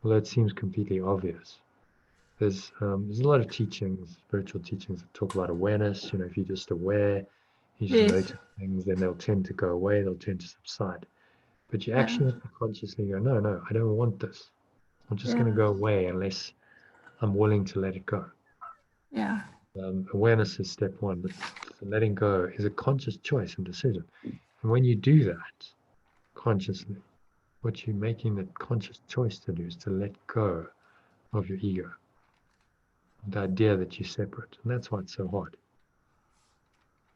although it seems completely obvious. There's a lot of teachings, spiritual teachings, that talk about awareness. If you're just aware, you just Yes. notice things, then they'll tend to go away, they'll tend to subside. But you Yeah. actually have to consciously go, no, I don't want this. I'm just Yeah. going to go away unless I'm willing to let it go. Yeah. Awareness is step 1, but letting go is a conscious choice and decision. And when you do that consciously, what you're making the conscious choice to do is to let go of your ego, the idea that you're separate. And that's why it's so hard.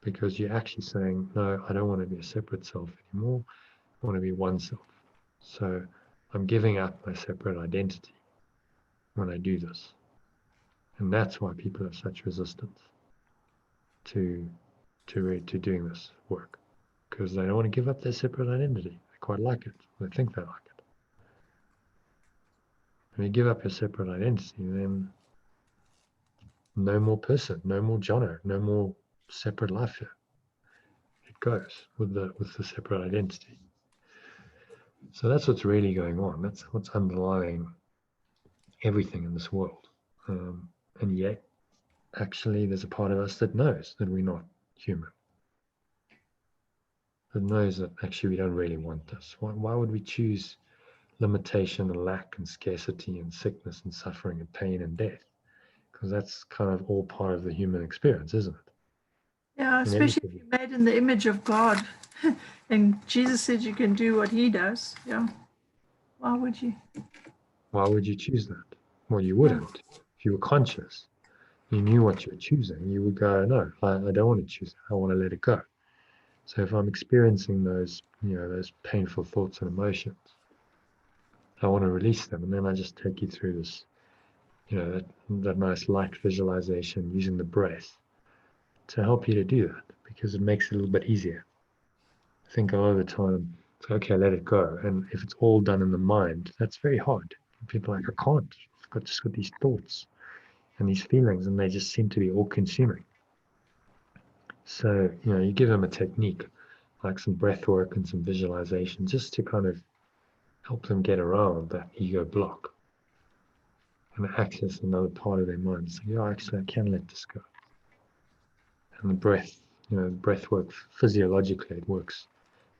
Because you're actually saying, no, I don't want to be a separate self anymore. I want to be one self. So I'm giving up my separate identity when I do this. And that's why people have such resistance to doing this work, because they don't want to give up their separate identity. They quite like it. They think they like it. When you give up your separate identity, then no more person, no more Jono, no more separate life here. It goes with the separate identity. So that's what's really going on. That's what's underlying everything in this world. And yet, actually, there's a part of us that knows that we're not human. That knows that actually we don't really want this. Why would we choose limitation and lack and scarcity and sickness and suffering and pain and death? Because that's kind of all part of the human experience, isn't it? Yeah, especially if you're made in the image of God. And Jesus said you can do what he does. Yeah. Why would you? Why would you choose that? Well, you wouldn't. If you were conscious, you knew what you were choosing, you would go, no, I don't want to choose it. I want to let it go. So if I'm experiencing those, those painful thoughts and emotions, I want to release them. And then I just take you through this, that nice light visualization using the breath to help you to do that, because it makes it a little bit easier. I think a lot of the time, it's okay, let it go. And if it's all done in the mind, that's very hard. People are like, I can't. I've just got these thoughts and these feelings, and they just seem to be all consuming. So, you give them a technique, like some breath work and some visualization, just to kind of help them get around that ego block and access another part of their mind. So, actually, I can let this go. And the breath, breath work physiologically, it works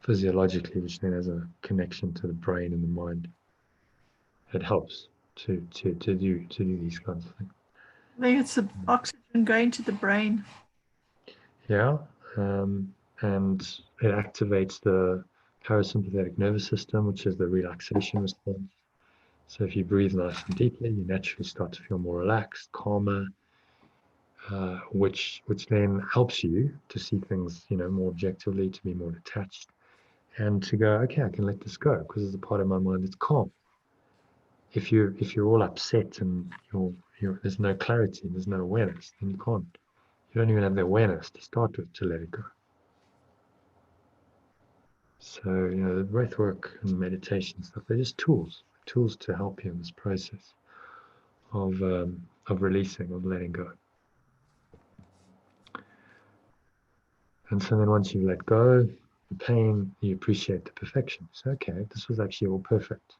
physiologically, which then has a connection to the brain and the mind. It helps to do these kinds of things. I think it's the oxygen going to the brain. Yeah. And it activates the parasympathetic nervous system, which is the relaxation response. So if you breathe nice and deeply, you naturally start to feel more relaxed, calmer, which then helps you to see things, more objectively, to be more detached, and to go, okay, I can let this go because there's a part of my mind that's calm. If you're all upset and there's no clarity, there's no awareness, then you don't even have the awareness to start with to let it go. So, the breath work and meditation stuff, they're just tools to help you in this process of releasing, of letting go. And so then once you let go, the pain, you appreciate the perfection. So, okay, this was actually all perfect,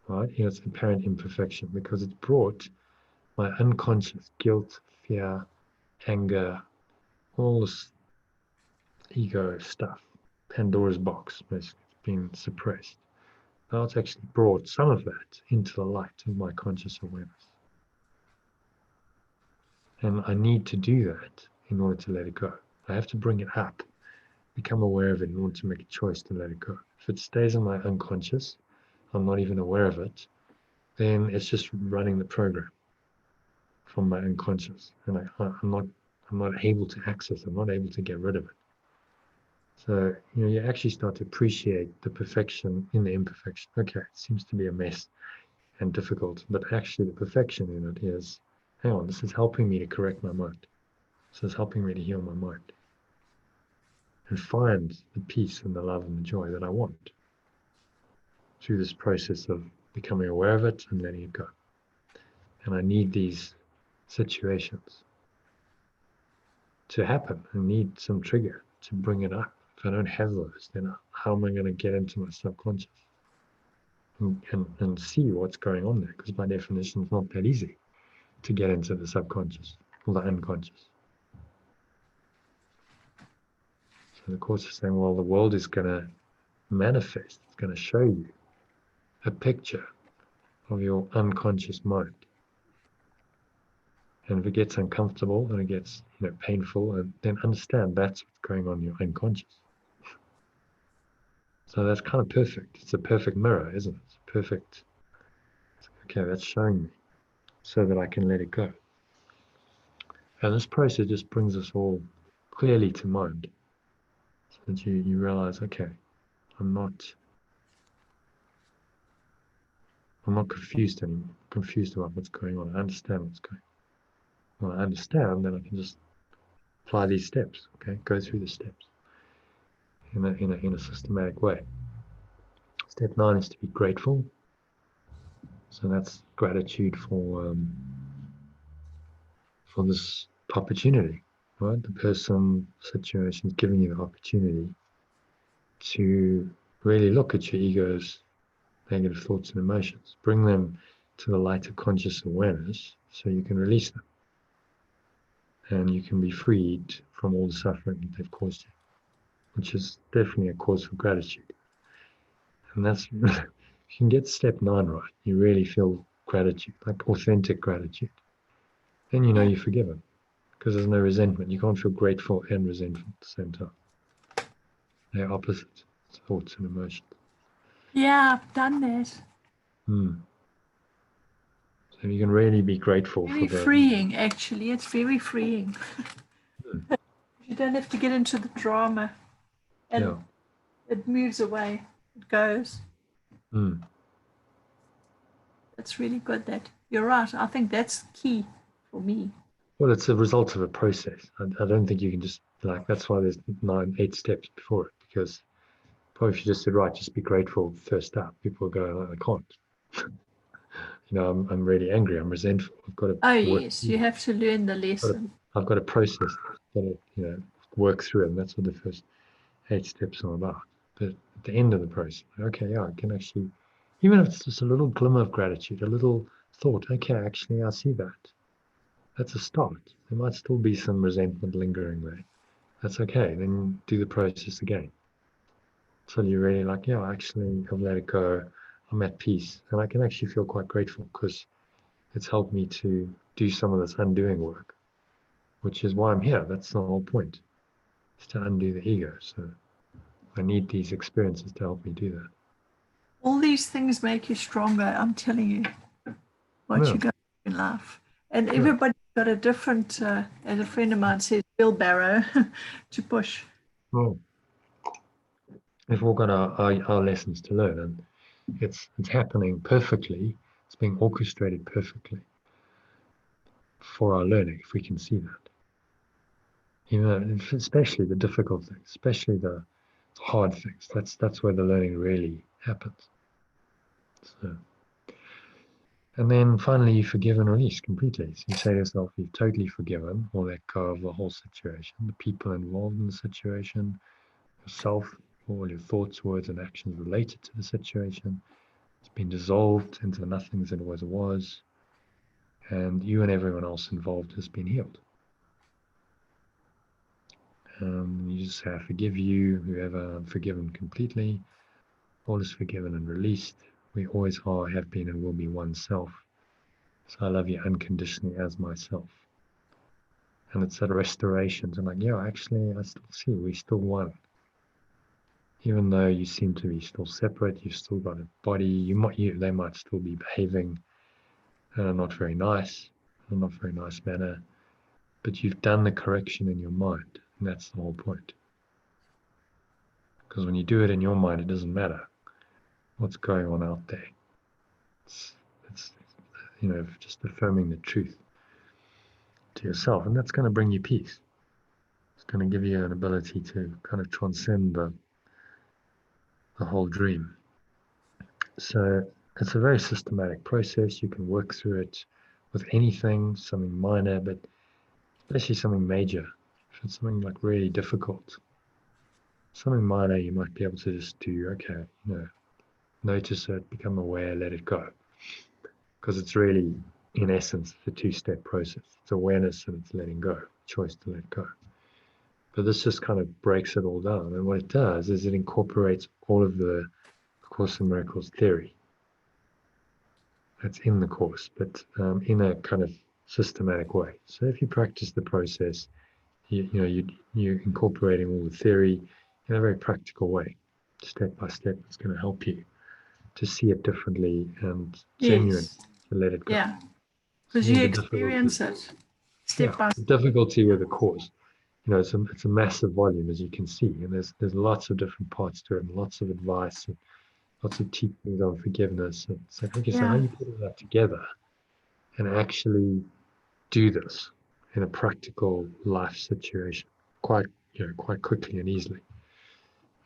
right? It's apparent imperfection because it's brought my unconscious guilt, fear, anger, all this ego stuff, Pandora's box, basically, being suppressed. Now it's actually brought some of that into the light of my conscious awareness. And I need to do that in order to let it go. I have to bring it up, become aware of it in order to make a choice to let it go. If it stays in my unconscious, I'm not even aware of it, then it's just running the program from my unconscious. And I'm not able to access it, I'm not able to get rid of it. So, you actually start to appreciate the perfection in the imperfection. Okay, it seems to be a mess and difficult, but actually the perfection in it is, hang on, this is helping me to correct my mind. This is helping me to heal my mind and find the peace and the love and the joy that I want through this process of becoming aware of it and letting it go. And I need these situations to happen. I need some trigger to bring it up. If I don't have those, then how am I going to get into my subconscious and see what's going on there? Because by definition, it's not that easy to get into the subconscious or the unconscious. So the Course is saying, well, the world is going to manifest. It's going to show you a picture of your unconscious mind. And if it gets uncomfortable and it gets painful, and then understand that's what's going on in your unconscious. So that's kind of perfect. It's a perfect mirror, isn't it? It's perfect. Okay, that's showing me so that I can let it go. And this process just brings us all clearly to mind. So that you realize, okay, I'm not confused anymore. Confused about what's going on. I understand what's going on. When I understand, then I can just apply these steps. Okay, go through the steps in a systematic way. Step 9 is to be grateful. So that's gratitude for this opportunity, right? The person, situation is giving you the opportunity to really look at your ego's negative thoughts and emotions, bring them to the light of conscious awareness so you can release them. And you can be freed from all the suffering that they've caused you, which is definitely a cause for gratitude. And that's, if you can get step 9 right, you really feel gratitude, like authentic gratitude. Then you're forgiven because there's no resentment. You can't feel grateful and resentful at the same time. They're opposite thoughts and emotions. Yeah, I've done that. So you can really be grateful Very for the freeing, actually. It's very freeing. You don't have to get into the drama, and it moves away. It goes. It's really good that you're right. I think that's key for me. Well, it's a result of a process. I don't think you can just that's why there's 8 steps before it, because probably if you just said, right, just be grateful first up, people will go, I can't. I'm really angry. I'm resentful. I've got to. Oh yes, you have to learn the lesson. I've got to process. I've got to, work through it. And that's what the first 8 steps are about. But at the end of the process, okay, yeah, I can actually, even if it's just a little glimmer of gratitude, a little thought, okay, actually, I see that. That's a start. There might still be some resentment lingering there. That's okay. Then do the process again. So you're really actually, I've let it go. I'm at peace. And I can actually feel quite grateful because it's helped me to do some of this undoing work which is why I'm here. That's the whole point, is to undo the ego. So I need these experiences to help me do that. All these things make you stronger, I'm telling you, what Yeah. you go through in life. And Yeah. everybody's got a different, as a friend of mine says, wheelbarrow to push. Well, we've all got our lessons to learn, and it's happening perfectly. It's being orchestrated perfectly for our learning, if we can see that. You know, especially the difficult things, especially the hard things. That's where the learning really happens. So, and then finally, you forgive and release completely. So you say to yourself, you've totally forgiven or let go of the whole situation, the people involved in the situation, yourself, all your thoughts, words, and actions related to the situation. It's been dissolved into the nothingness it always was, and you and everyone else involved has been healed. You just say, I forgive you, whoever, I'm forgiven completely. All is forgiven and released. We always are, have been, and will be one self. So I love you unconditionally as myself. And it's that restoration. So I'm like, yeah, actually, I still see we still one. Even though you seem to be still separate, you've still got a body. They might still be behaving not very nice, in a not very nice manner. But you've done the correction in your mind, and that's the whole point. Because when you do it in your mind, it doesn't matter what's going on out there. It's just affirming the truth to yourself, and that's going to bring you peace. It's going to give you an ability to kind of transcend the whole dream. So it's a very systematic process. You can work through it with anything, something minor, but especially something major. If it's something like really difficult, something minor, you might be able to just do, okay, notice it, become aware, let it go. Because it's really, in essence, the two-step process. It's awareness and it's letting go, choice to let go. But this just kind of breaks it all down. And what it does is it incorporates all of the Course in Miracles theory that's in the Course, but in a kind of systematic way. So if you practice the process, you're incorporating all the theory in a very practical way, step by step. It's going to help you to see it differently and genuine, to let it go. Yeah, because you experience it step by step. The difficulty with the Course, it's a massive volume, as you can see, and there's lots of different parts to it, and lots of advice, and lots of teachings on forgiveness. And it's like, okay, so how you put all that together and actually do this in a practical life situation quite quickly and easily.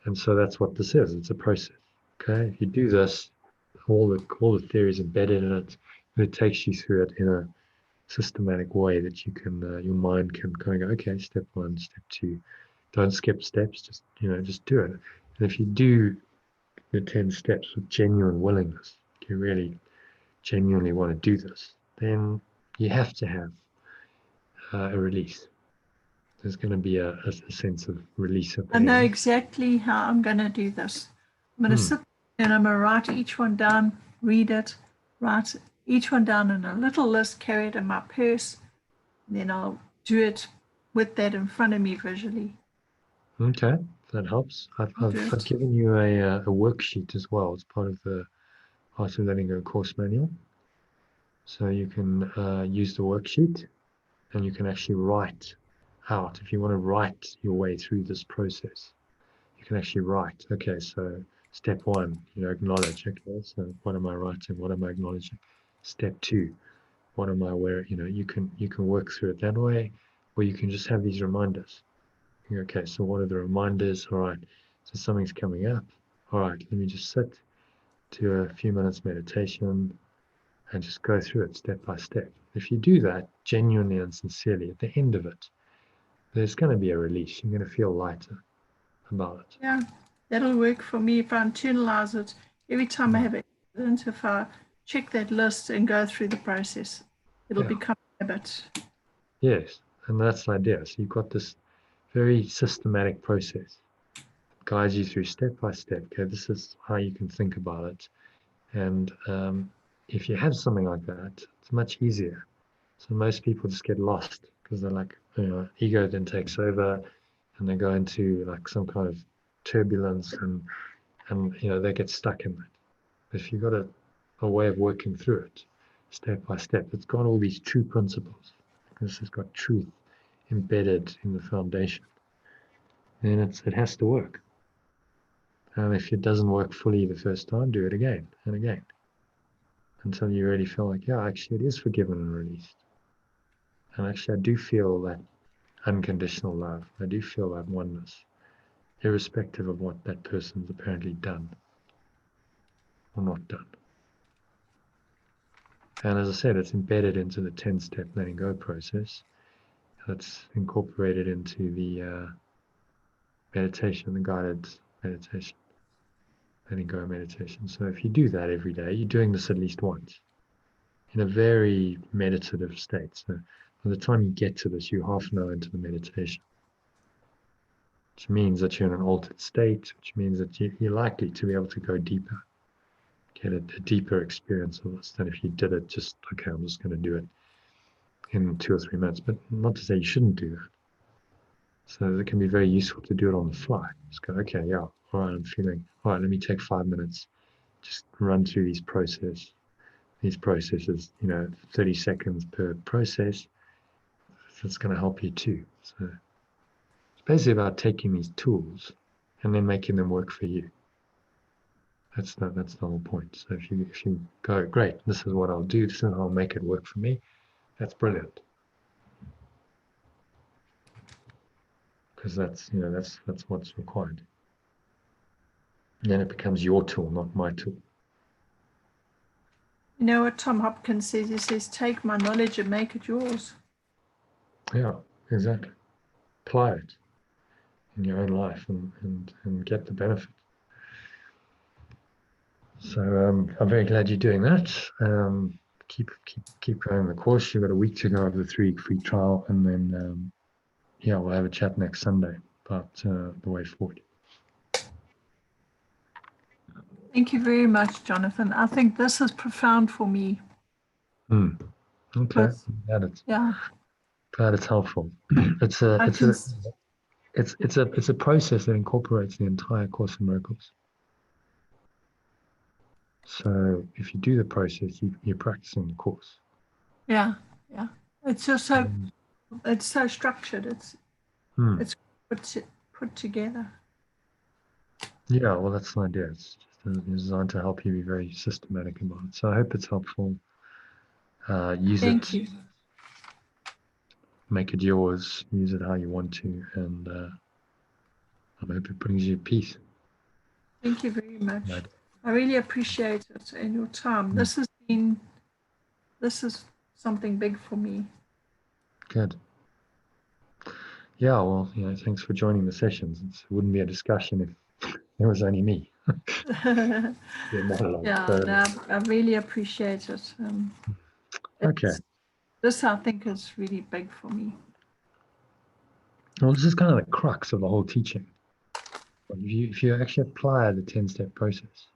And so that's what this is. It's a process. Okay, if you do this, all the theories embedded in it, and it takes you through it in a systematic way that you can, your mind can kind of go, okay, step 1, step 2. Don't skip steps. Just do it. And if you do the 10 steps with genuine willingness, you really genuinely want to do this, then you have to have a release. There's going to be a sense of release at the end. I know exactly how I'm going to do this. I'm going to sit and I'm going to write each one down, read it, write each one down in a little list, carry it in my purse, and then I'll do it with that in front of me visually. Okay, that helps. I've given you a worksheet as well. It's part of the Art of Letting Go course manual. So you can use the worksheet, and you can actually write out. If you want to write your way through this process, you can actually write. Okay, so step 1, acknowledge. Okay, so what am I writing? What am I acknowledging? Step 2, what am I aware? You can work through it that way, or you can just have these reminders. Okay, so what are the reminders? All right, so something's coming up. All right, let me just sit to a few minutes meditation and just go through it step by step. If you do that genuinely and sincerely, at the end of it, there's going to be a release. You're going to feel lighter about it. Yeah, that'll work for me if I internalize it. Every time I have an incident, if I check that list and go through the process, it'll become a habit. Yes, and that's the idea. So you've got this very systematic process that guides you through step by step. Okay, this is how you can think about it. And if you have something like that, it's much easier. So most people just get lost because they're like, ego then takes over, and they go into like some kind of turbulence, and they get stuck in that. But if you've got a way of working through it, step by step, it's got all these true principles. This has got truth embedded in the foundation. Then it has to work. And if it doesn't work fully the first time, do it again and again until you really feel like, yeah, actually it is forgiven and released. And actually I do feel that unconditional love. I do feel that oneness, irrespective of what that person's apparently done or not done. And as I said, it's embedded into the 10-step letting go process. That's incorporated into the meditation, the guided meditation, letting go meditation. So if you do that every day, you're doing this at least once in a very meditative state. So by the time you get to this, you're half an hour into the meditation, which means that you're in an altered state, which means that you're likely to be able to go deeper, get a deeper experience of this than if you did it just, okay, I'm just going to do it in 2 or 3 minutes. But not to say you shouldn't do that. So it can be very useful to do it on the fly. Just go, okay, yeah, all right, I'm feeling, all right, let me take 5 minutes, just run through these processes, 30 seconds per process. That's going to help you too. So it's basically about taking these tools and then making them work for you. That's the whole point. So if you go, great, this is what I'll do, this is how I'll make it work for me, that's brilliant. Because that's what's required. And then it becomes your tool, not my tool. You know what Tom Hopkins says? He says, take my knowledge and make it yours. Yeah, exactly. Apply it in your own life and get the benefit. So I'm very glad you're doing that. Keep going the course. You've got a week to go of the 3-week free trial, and then we'll have a chat next Sunday about the way forward. Thank you very much, Jonathan. I think this is profound for me. Okay, glad it's helpful. It's a process that incorporates the entire Course in Miracles. So if you do the process, you're practicing the course. Yeah. It's just so it's so structured. It's put together. Yeah, well, that's the idea. It's just designed to help you be very systematic about it. So I hope it's helpful. Thank you. Make it yours. Use it how you want to, and I hope it brings you peace. Thank you very much. Right. I really appreciate it and your time. This is something big for me. Good. Yeah, well, thanks for joining the sessions. It wouldn't be a discussion if it was only me. I really appreciate it. Okay. This, I think, is really big for me. Well, this is kind of the crux of the whole teaching. If you actually apply the 10-step process,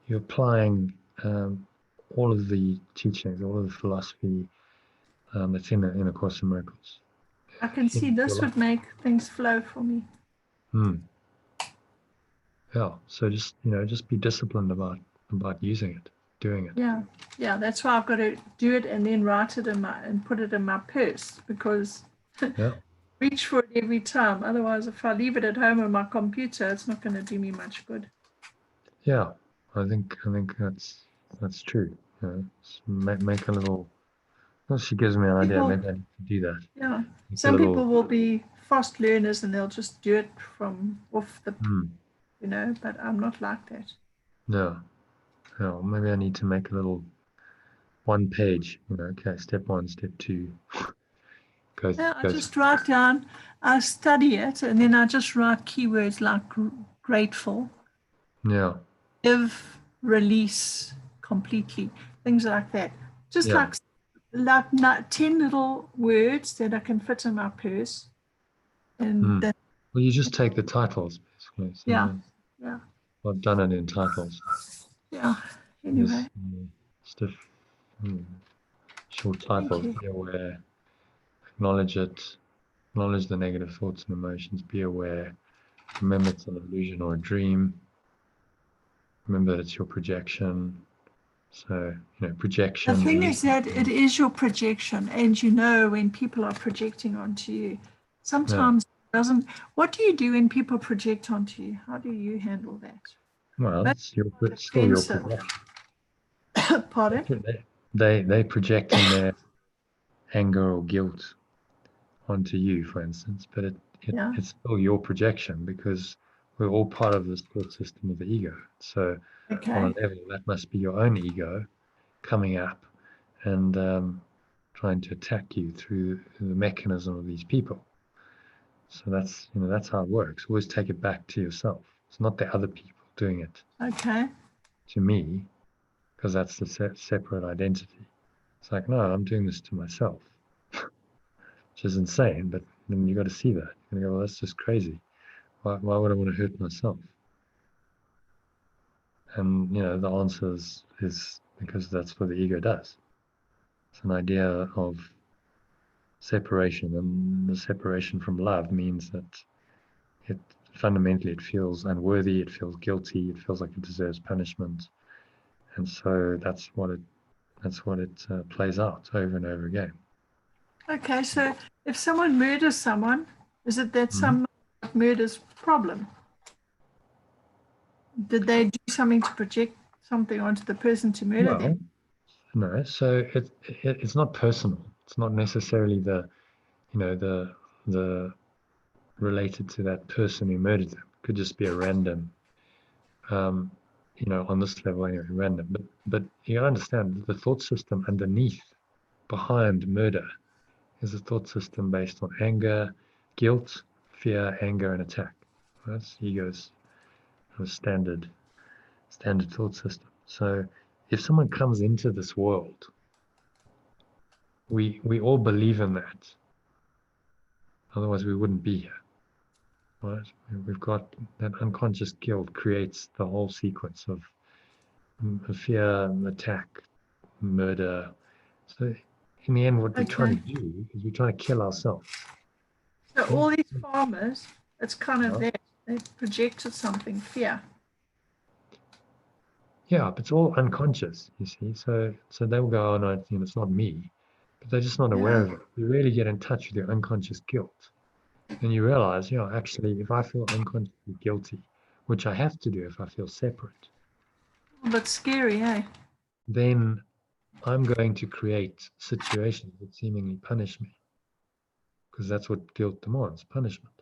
you're applying all of the teachings, all of the philosophy that's in A Course in Miracles. I can see this would make things flow for me. Yeah, so just be disciplined about using it, doing it. Yeah, that's why I've got to do it and then write it and put it in my purse, because reach for it every time. Otherwise, if I leave it at home on my computer, it's not going to do me much good. Yeah, I think that's true. Make a little. Well, she gives me an idea. Maybe I need to do that. Yeah, some people will be fast learners and they'll just do it from off the, but I'm not like that. No, maybe I need to make a little 1 page. Okay, step 1, step 2. I just write down. I study it and then I just write keywords like grateful. Yeah. Give, release, completely, things like that. Just like 10 little words that I can fit in my purse. And well, you just take the titles, basically. So yeah. I've done it in titles. Yeah. Anyway. Short titles. Where Acknowledge it. Acknowledge the negative thoughts and emotions. Be aware. Remember it's an illusion or a dream. Remember that it's your projection. So, projection. The thing is that it is your projection, and when people are projecting onto you. Sometimes it doesn't. What do you do when people project onto you? How do you handle that? Well, it's still your projection. Pardon? They projecting their anger or guilt onto you, for instance, but it's still your projection because we're all part of this thought system of the ego. So on a level, that must be your own ego coming up and trying to attack you through the mechanism of these people. So that's how it works. Always take it back to yourself. It's not the other people doing it to me, because that's the separate identity. It's like, no, I'm doing this to myself, which is insane. But then you got to see that. You go, well, that's just crazy. Why would I want to hurt myself? And the answer is because that's what the ego does. It's an idea of separation, and the separation from love means that it fundamentally feels unworthy, it feels guilty, it feels like it deserves punishment, and so that's what it plays out over and over again. Okay, so if someone murders someone, is it that someone murders problem? Did they do something to project something onto the person to murder them? No, so it's not personal. It's not necessarily the related to that person who murdered them. It could just be a random, on this level anyway, random. But you gotta understand the thought system underneath, behind murder, is a thought system based on anger, guilt, fear, anger, and attack. That's ego's standard thought system. So if someone comes into this world, we all believe in that. Otherwise we wouldn't be here. Right? We've got that unconscious guilt creates the whole sequence of fear, attack, murder. So in the end, what we're trying to do is we're trying to kill ourselves. So all these farmers, it's kind of that. They projected something, fear. Yeah, but it's all unconscious, you see. So they will go, oh no, it's not me. But they're just not aware of it. You really get in touch with your unconscious guilt. And you realize, actually, if I feel unconsciously guilty, which I have to do if I feel separate. But scary, eh? Then I'm going to create situations that seemingly punish me. Because that's what guilt demands, punishment.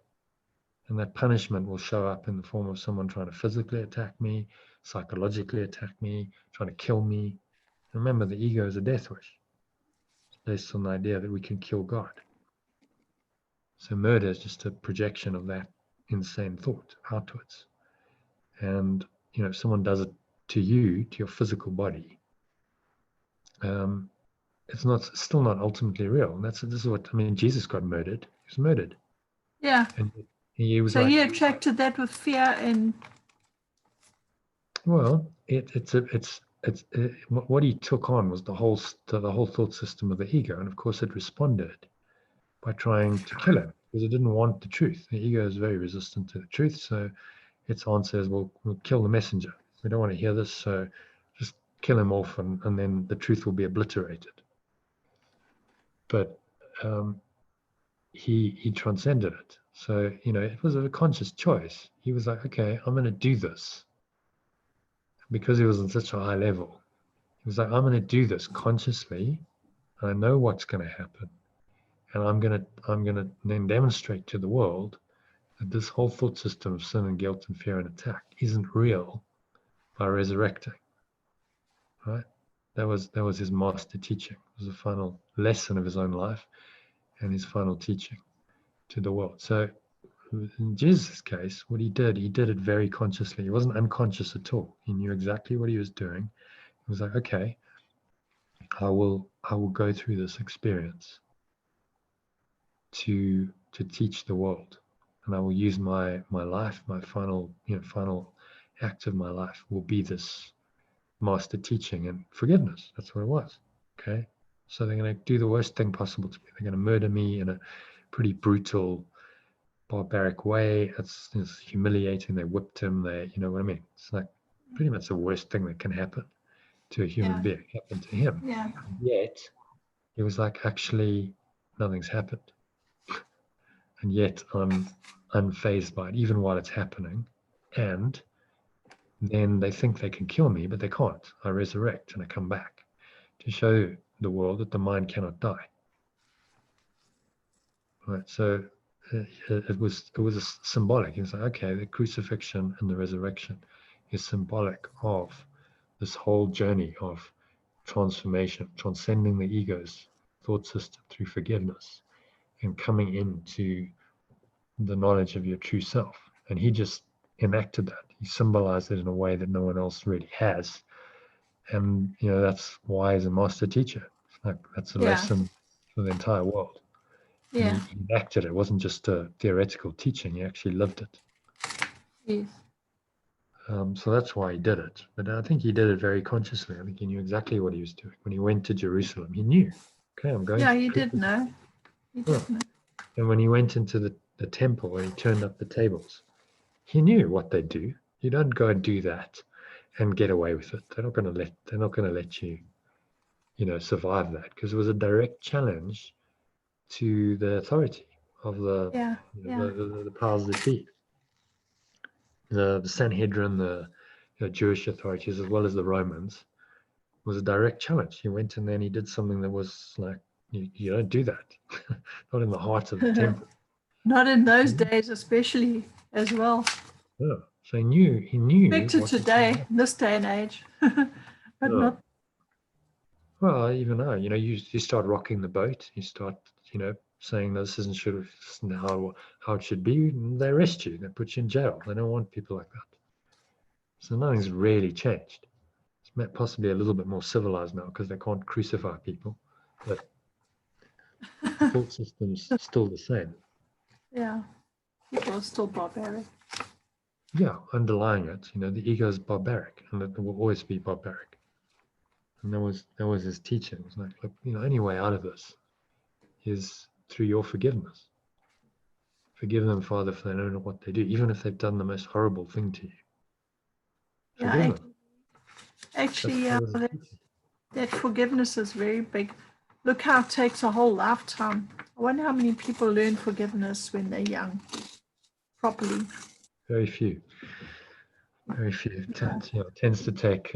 And that punishment will show up in the form of someone trying to physically attack me, psychologically attack me, trying to kill me. Remember, the ego is a death wish. It's based on the idea that we can kill God. So murder is just a projection of that insane thought outwards. And, if someone does it to you, to your physical body, it's still not ultimately real. And this is what, Jesus got murdered. He was murdered. Yeah. And he was so he attracted that with fear and. Well, what he took on was the whole thought system of the ego, and of course it responded by trying to kill him because it didn't want the truth. The ego is very resistant to the truth, so its answer is, we'll kill the messenger. We don't want to hear this, so just kill him off, and then the truth will be obliterated. But he transcended it. So it was a conscious choice. He was like, okay, I'm going to do this. Because he was on such a high level, he was like, I'm going to do this consciously. I know what's going to happen, and I'm going to then demonstrate to the world that this whole thought system of sin and guilt and fear and attack isn't real by resurrecting. Right? That was his master teaching. It was the final lesson of his own life and his final teaching to the world. So in Jesus' case, what he did it very consciously. He wasn't unconscious at all. He knew exactly what he was doing. He was like, okay, I will go through this experience to teach the world, and I will use my life, my final act of my life will be this master teaching and forgiveness. That's what it was. Okay, So they're going to do the worst thing possible to me. They're going to murder me in a pretty brutal, barbaric way. It's humiliating. They whipped him. They, you know what I mean? It's like pretty much the worst thing that can happen to a human being happened to him. Yeah. Yet he was like, actually, nothing's happened. And yet I'm unfazed by it, even while it's happening. And then they think they can kill me, but they can't. I resurrect and I come back to show the world that the mind cannot die. Right. So it was a symbolic. It's like, okay, the crucifixion and the resurrection is symbolic of this whole journey of transformation, transcending the ego's thought system through forgiveness and coming into the knowledge of your true self. And he just enacted that. He symbolized it in a way that no one else really has. And that's why he's a master teacher. Like that's a lesson for the entire world. Yeah. And he enacted it. It wasn't just a theoretical teaching. He actually lived it. Yes. So that's why he did it. But I think he did it very consciously. I think he knew exactly what he was doing. When he went to Jerusalem, he knew, okay, I'm going Yeah, to he did know. He did know. And when he went into the temple and he turned up the tables, he knew what they'd do. You don't go and do that and get away with it. They're not going to let you, survive that, because it was a direct challenge to the authority of the the powers that be. The Sanhedrin, the Jewish authorities, as well as the Romans, was a direct challenge. He went in there and he did something that was like, you don't do that. Not in the heart of the temple. Not in those days, especially as well. Yeah. So he knew. Back to today, this day and age, but not. Well, even now, you start rocking the boat. You start, saying this isn't how it should be. They arrest you. They put you in jail. They don't want people like that. So nothing's really changed. It's possibly a little bit more civilized now because they can't crucify people, but the thought system's still the same. Yeah, people are still barbaric. Yeah, underlying it, the ego is barbaric, and it will always be barbaric. And that was his teaching. It was like, look, any way out of this is through your forgiveness. Forgive them, Father, for they don't know what they do, even if they've done the most horrible thing to you. Forgive them. Actually, that forgiveness is very big. Look how it takes a whole lifetime. I wonder how many people learn forgiveness when they're young, properly. Very few. Very few. It tends to take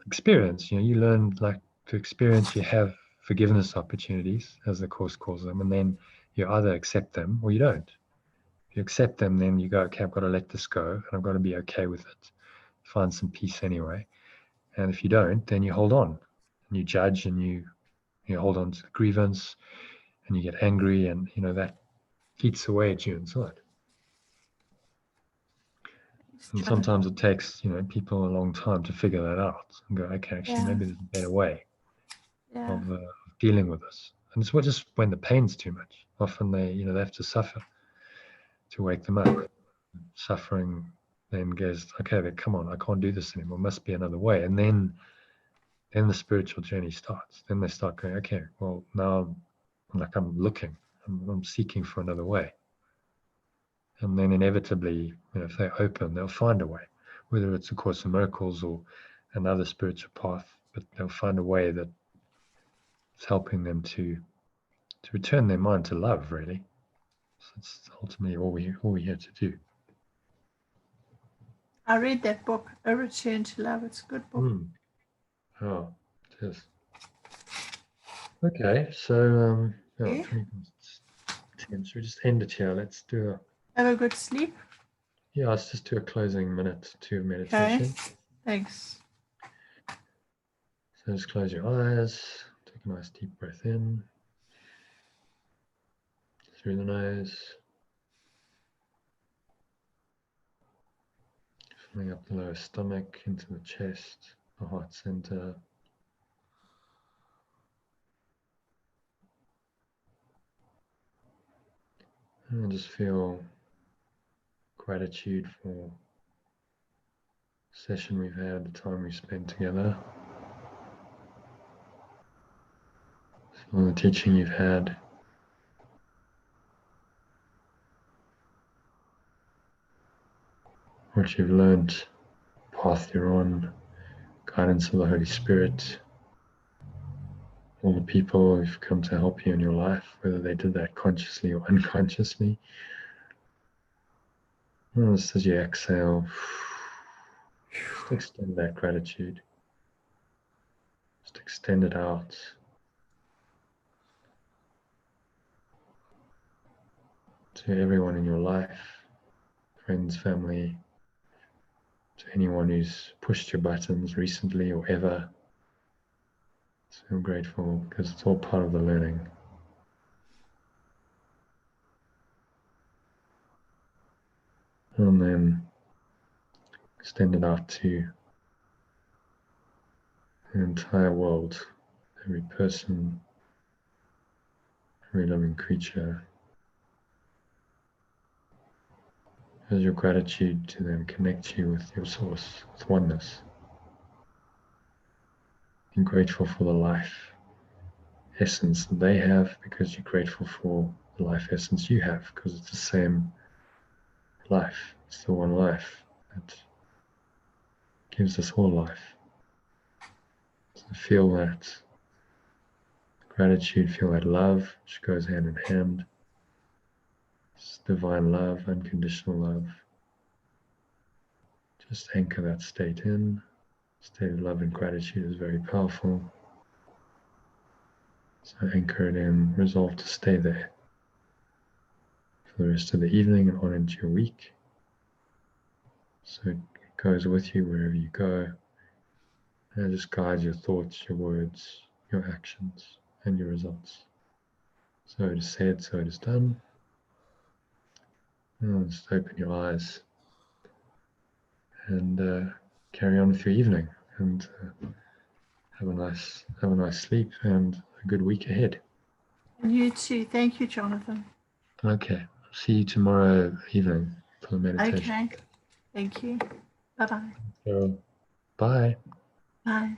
experience. You learn to experience. You have forgiveness opportunities, as the Course calls them, and then you either accept them or you don't. If you accept them, then you go, okay, I've got to let this go, and I've got to be okay with it. Find some peace anyway. And if you don't, then you hold on, and you judge, and you hold on to the grievance, and you get angry, and that eats away at you inside. And sometimes it takes, people a long time to figure that out and go, okay, actually, maybe there's a better way of dealing with this. And it's just when the pain's too much. Often they have to suffer to wake them up. Suffering then goes, okay, then come on, I can't do this anymore. Must be another way. And then the spiritual journey starts. Then they start going, okay, well, now I'm looking, I'm seeking for another way. And then inevitably, if they're open, they'll find a way, whether it's A Course in Miracles or another spiritual path, but they'll find a way that is helping them to return their mind to love, really. So it's ultimately all we're here to do. I read that book, A Return to Love. It's a good book. Oh, it is. Okay, so 20 minutes. Should we just end it here? Let's do Have a good sleep. Yeah, let's just do a closing minute to meditation. Okay, thanks. So just close your eyes. Take a nice deep breath in. Through the nose. Filling up the lower stomach, into the chest, the heart center. And just feel gratitude for the session we've had, the time we spent together. all the teaching you've had. What you've learned, path you're on, guidance of the Holy Spirit, all the people who've come to help you in your life, whether they did that consciously or unconsciously. Well, just as you exhale, just extend that gratitude. Just extend it out. To everyone in your life, friends, family, to anyone who's pushed your buttons recently or ever. So I'm grateful because it's all part of the learning. And then extend it out to the entire world, every person, every living creature. As your gratitude to them connects you with your source, with oneness. Being grateful for the life essence that they have because you're grateful for the life essence you have because it's the same life. It's the one life that gives us all life. So feel that gratitude, feel that love, which goes hand in hand. It's divine love, unconditional love. Just anchor that state in. State of love and gratitude is very powerful. So anchor it in, resolve to stay there for the rest of the evening and on into your week. So it goes with you wherever you go. And it just guides your thoughts, your words, your actions, and your results. So it is said, so it is done. And just open your eyes and carry on with your evening and have a nice sleep and a good week ahead. And you too. Thank you, Jonathan. Okay. See you tomorrow evening for the meditation. Okay. Thank you. Bye-bye. So, bye. Bye.